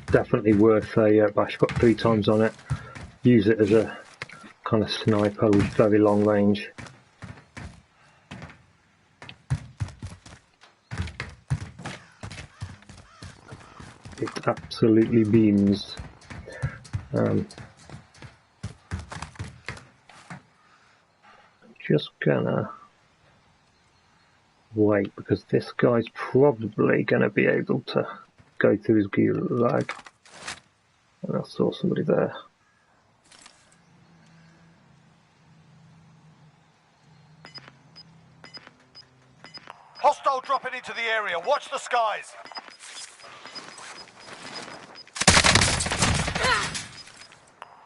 definitely worth a bash. Put 3 times on it. Use it as a kind of sniper with very long range. It absolutely beams. Just gonna wait because this guy's probably gonna be able to go through his gulag. And I saw somebody there. Hostile dropping into the area. Watch the skies.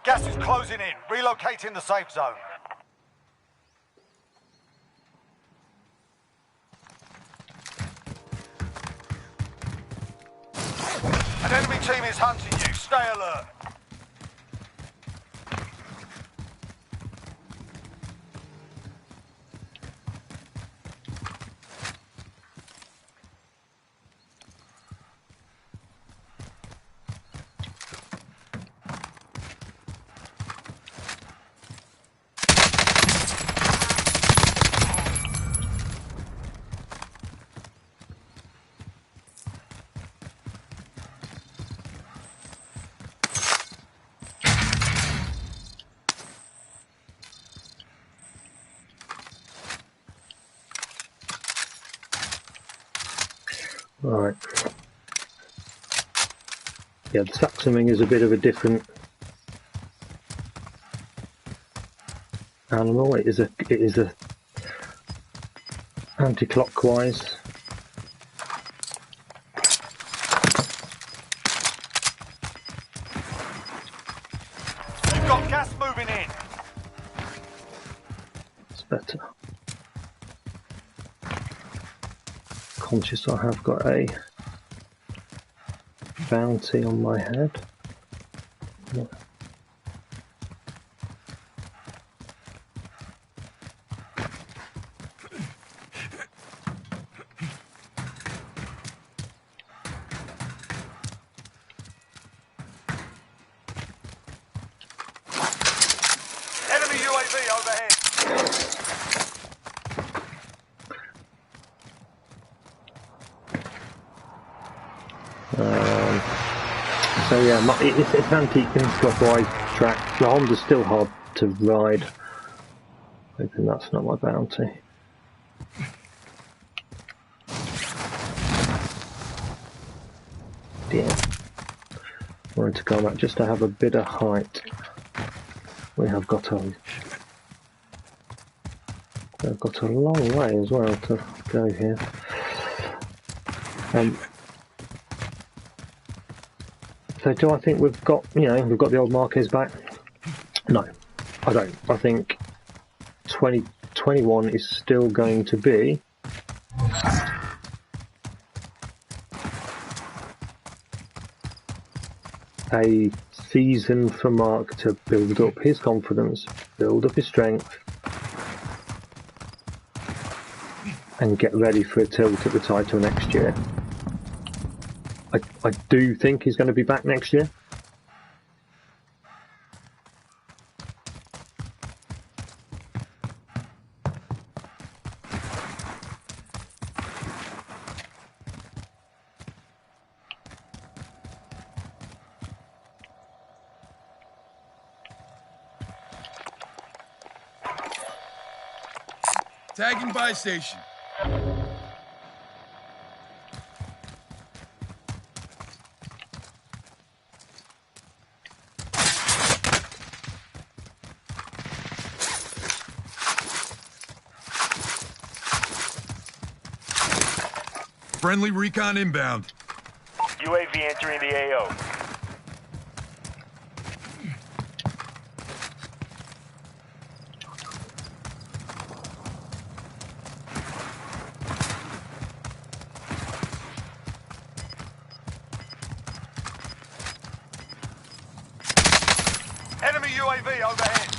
Gas is closing in. Relocating the safe zone. An enemy team is hunting you. Stay alert. Right. Yeah, the Saxoming is a bit of a different animal. It is a anti-clockwise. conscious I have got a bounty on my head. Yeah. Enemy UAV overhead. So yeah, it's anti-clockwise track. The Honda's still hard to ride. Hoping that's not my bounty. Dear. Wanted to come out just to have a bit of height. We have got a long way as well to go here. So do I think we've got the old Marquez back? No, I don't. I think 2021 is still going to be a season for Mark to build up his confidence, build up his strength, and get ready for a tilt at the title next year. I do think he's going to be back next year. Tagging buy station. Friendly recon inbound. UAV entering the AO. Enemy UAV overhead.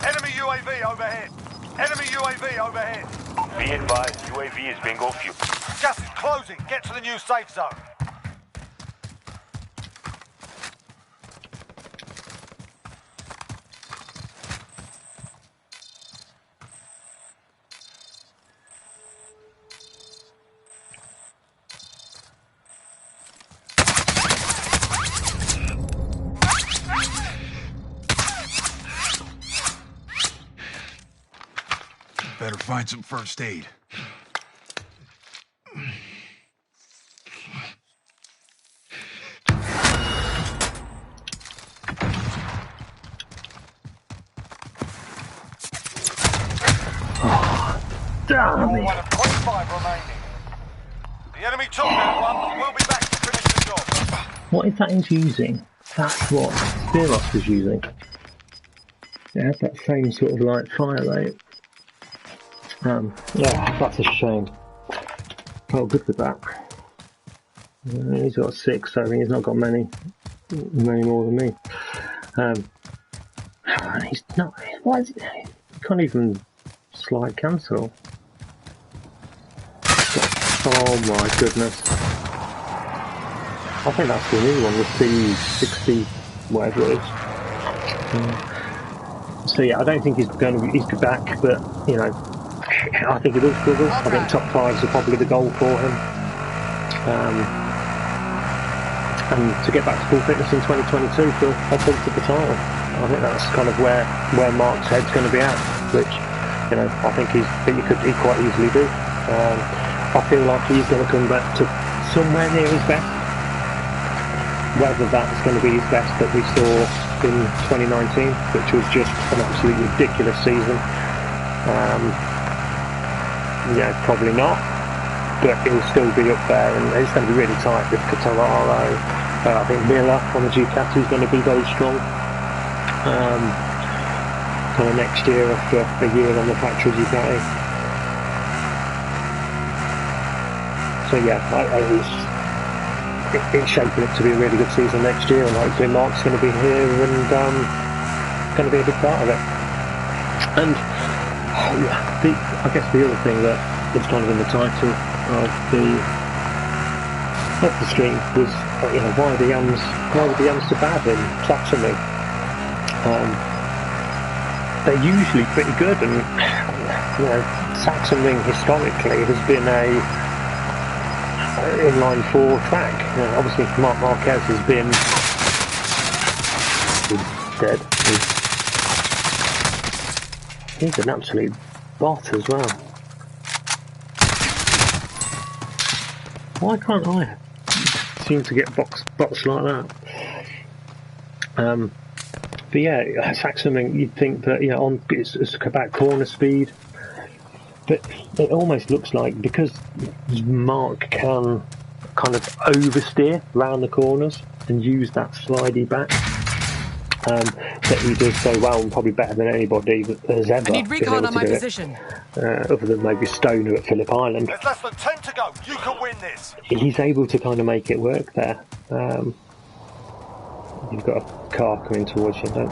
Enemy UAV overhead. Enemy UAV overhead. Be advised, UAV is bingo fuel. Gas is closing. Get to the new safe zone. Better find some first aid. Damn it! 1 of 25 remaining. The enemy took that one. We'll be back to finish the job. What is that he's using? That's what Spearloss was using. It had that same sort of like fire rate. Yeah, that's a shame. Felt good with that. He's got 6, so I think he's not got many more than me. He's not. Why is it? He can't even slide cancel. Oh my goodness! I think that's the new one, the C60, whatever it is. So yeah, I don't think he's back, but you know, I think he will struggle. I think top 5s are probably the goal for him. And to get back to full fitness in 2022 for a punt at the title. I think that's kind of where Mark's head's going to be at, which, you know, I think he quite easily do. I feel like he's going to come back to somewhere near his best. Whether that's going to be his best that we saw in 2019, which was just an absolutely ridiculous season. Yeah, probably not. But he'll still be up there, and it's going to be really tight with Quartararo. I think Miller on the Ducati is going to be very strong. Kind of next year after a year on the factory Ducati. So yeah, it's shaping up to be a really good season next year, and hopefully Mark's going to be here and going to be a big part of it. And I guess the other thing that was kind of in the title of the stream was, why were the Yams so bad in Saxony? They're usually pretty good, and Saxon Ring historically has been a inline 4 track. Obviously Marquez has been dead. He's an absolute bot as well. Why can't I seem to get bots like that? But yeah, Saxon Ring, you'd think that it's about corner speed, but it almost looks like, because Mark can kind of oversteer round the corners and use that slidey back, that he does so well, and probably better than anybody that has ever been able to do it, other than maybe Stoner at Phillip Island. There's less than 10 to go. You can win this. He's able to kind of make it work there. You've got a car coming towards you, don't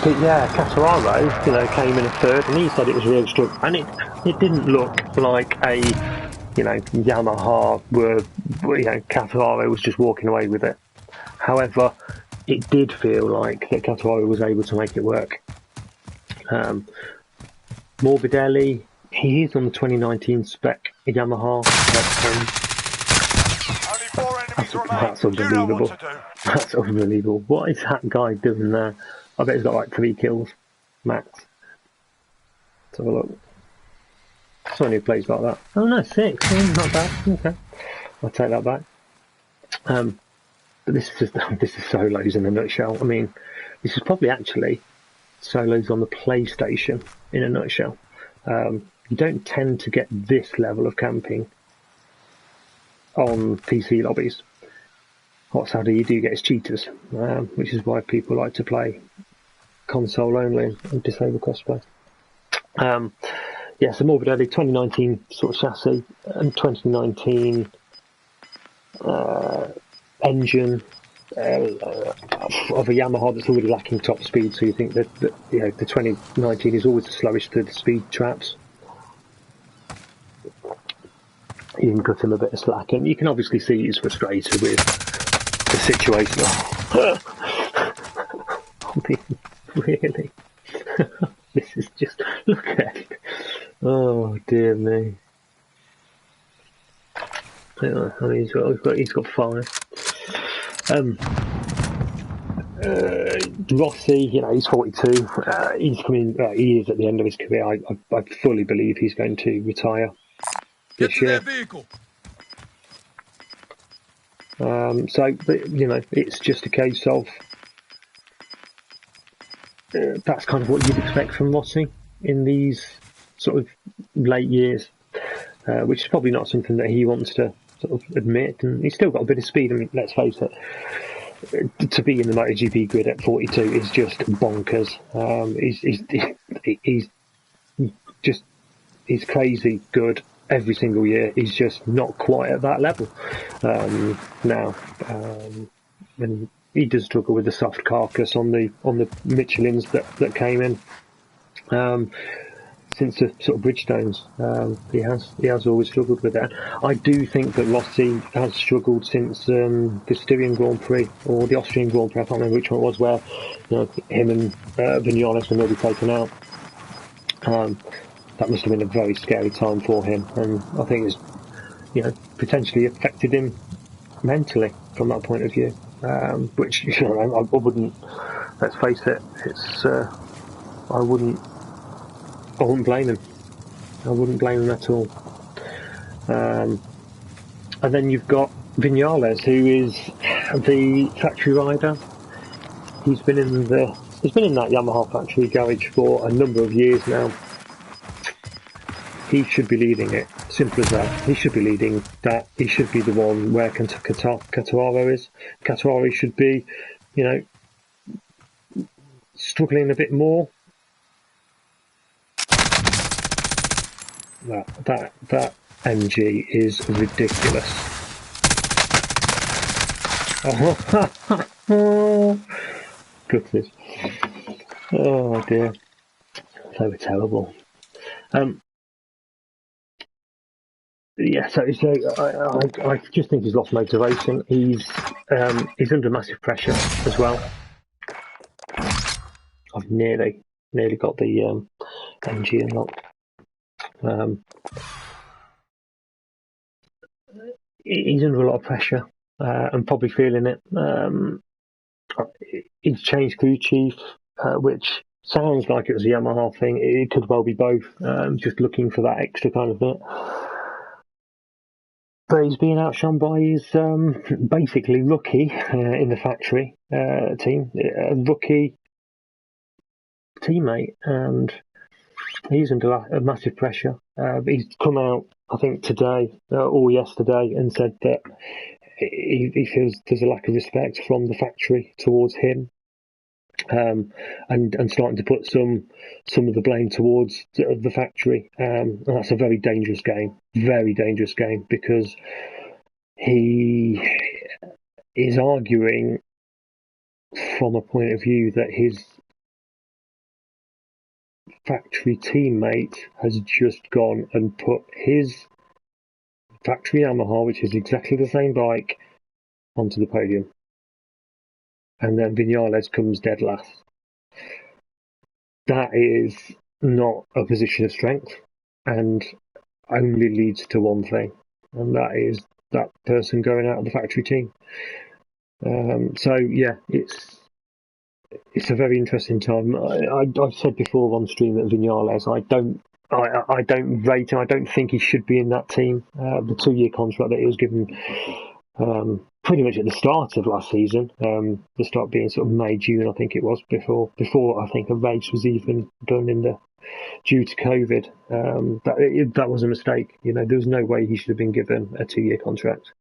but yeah, Catararo, came in at third, and he said it was a real struggle, and it didn't look like a Yamaha were, Catararo was just walking away with it. However, it did feel like that Catararo was able to make it work. Morbidelli, he is on the 2019 spec Yamaha. That's unbelievable. That's unbelievable. What is that guy doing there? I bet he's got like 3 kills max. Let's have a look. Someone who plays like that. Oh no, 6. Not bad. Okay, I'll take that back. But this is solos in a nutshell. I mean, this is probably actually solos on the PlayStation in a nutshell. You don't tend to get this level of camping on PC lobbies. What sadly you do get is cheaters, which is why people like to play console only and disable crossplay. Yeah, so Morbidelli 2019 sort of chassis and 2019 engine of a Yamaha that's already lacking top speed. So you think that the 2019 is always the slowest to the speed traps. You can cut him a bit of slack, and you can obviously see he's frustrated with the situation. I mean, really? This is just, look at it. Oh dear me. Yeah, I mean, he's got 5. Rossi, he's 42. He's coming. He is at the end of his career. I fully believe he's going to retire this year. So, but, it's just a case of that's kind of what you'd expect from Rossi in these sort of late years, which is probably not something that he wants to sort of admit. And he's still got a bit of speed. I mean, let's face it, to be in the MotoGP grid at 42 is just bonkers. He's crazy good every single year. He's just not quite at that level now. And he does struggle with the soft carcass on the Michelins that came in since the sort of Bridgestones. He has always struggled with that. I do think that Rossi has struggled since the Styrian Grand Prix or the Austrian Grand Prix. I can't remember which one it was, where him and Vinales were nearly taken out. That must have been a very scary time for him, and I think it's potentially affected him mentally from that point of view. Which I wouldn't. Let's face it. It's I wouldn't blame him. I wouldn't blame him at all. And then you've got Vinales, who is the factory rider. He's been in that Yamaha factory garage for a number of years now. He should be leading it. Simple as that. He should be leading that. He should be the one where Catararo is. Catararo should be, struggling a bit more. That MG is ridiculous. Oh, goodness. Oh dear. They were terrible. Yeah, so I just think he's lost motivation. He's under massive pressure as well. I've nearly got the MG unlocked. He's under a lot of pressure and probably feeling it. He's changed crew chief, which sounds like it was a Yamaha thing. It could well be both. Just looking for that extra kind of bit. But he's being outshone by his basically rookie in the factory team, a rookie teammate, and he's under a massive pressure. He's come out, I think, today or yesterday and said that he feels there's a lack of respect from the factory towards him, and starting to put some of the blame towards the factory. And that's a very dangerous game, because he is arguing from a point of view that his factory teammate has just gone and put his factory Yamaha, which is exactly the same bike, onto the podium. And then Vinales comes dead last. That is not a position of strength, and only leads to one thing, and that is that person going out of the factory team. So yeah, it's a very interesting time. I've said before on stream that Vinales, I don't rate him. I don't think he should be in that team. The 2-year contract that he was given pretty much at the start of last season, the start being sort of May, June, I think it was, before I think a race was even done due to COVID. That was a mistake. There was no way he should have been given a 2-year contract.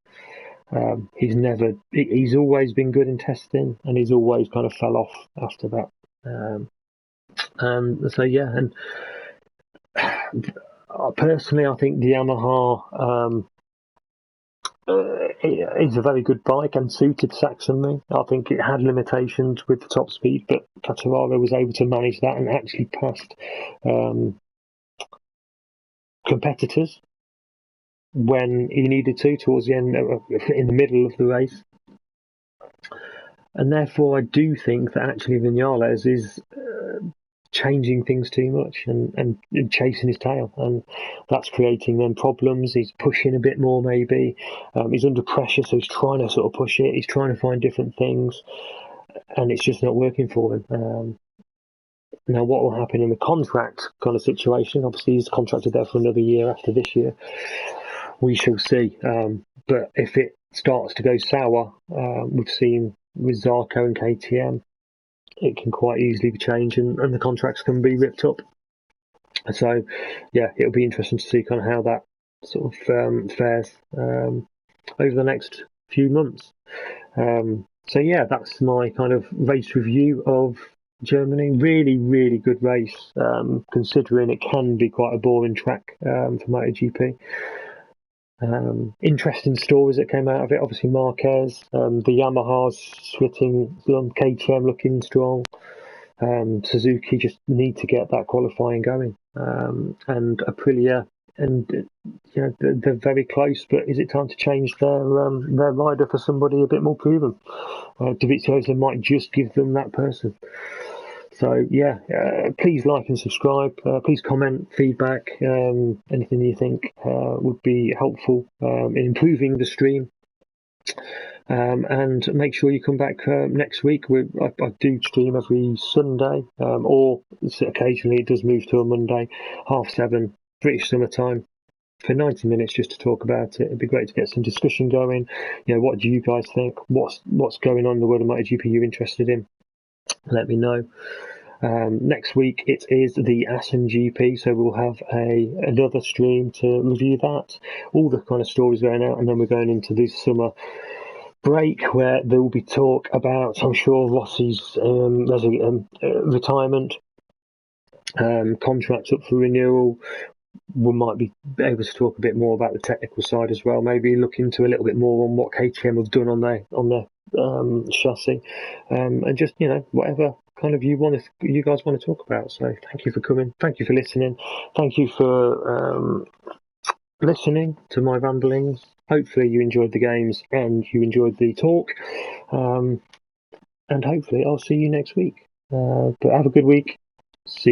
He's always been good in testing, and he's always kind of fell off after that. And so yeah, and personally, I think the Yamaha is a very good bike and suited Saxonry. I think it had limitations with the top speed, but Quartararo was able to manage that and actually passed competitors when he needed to, towards the end, in the middle of the race. And therefore, I do think that actually Vinales is changing things too much and chasing his tail, and that's creating them problems. He's pushing a bit more, maybe. He's under pressure, so he's trying to sort of push it. He's trying to find different things, and it's just not working for him. Now, what will happen in the contract kind of situation? Obviously, he's contracted there for another year after this year. We shall see. But if it starts to go sour, we've seen with Zarco and KTM, it can quite easily be changed, and the contracts can be ripped up. So, yeah, it'll be interesting to see kind of how that sort of fares over the next few months. So, yeah, that's my kind of race review of Germany. Really, really good race, considering it can be quite a boring track for MotoGP. Interesting stories that came out of it. Obviously, Marquez, the Yamahas sitting, KTM looking strong. Suzuki just need to get that qualifying going, and Aprilia, and they're very close. But is it time to change their rider for somebody a bit more proven? Dovizioso might just give them that person. So yeah, please like and subscribe. Please comment, feedback, anything you think would be helpful in improving the stream. And make sure you come back next week. I do stream every Sunday, or occasionally it does move to a Monday, 7:30 British summer time, for 90 minutes just to talk about it. It'd be great to get some discussion going. What do you guys think? What's going on in the world of MotoGP you're interested in? Let me know. Next week it is the Assen GP, so we'll have another stream to review that, all the kind of stories going out, and then we're going into the summer break where there will be talk about, I'm sure, Rossi's retirement, contracts up for renewal, we might be able to talk a bit more about the technical side as well. Maybe look into a little bit more on what KTM have done on their chassis, and just whatever kind of you guys want to talk about. So thank you for coming. Thank you for listening. Thank you for listening to my ramblings. Hopefully you enjoyed the games and you enjoyed the talk. And hopefully I'll see you next week. But have a good week. See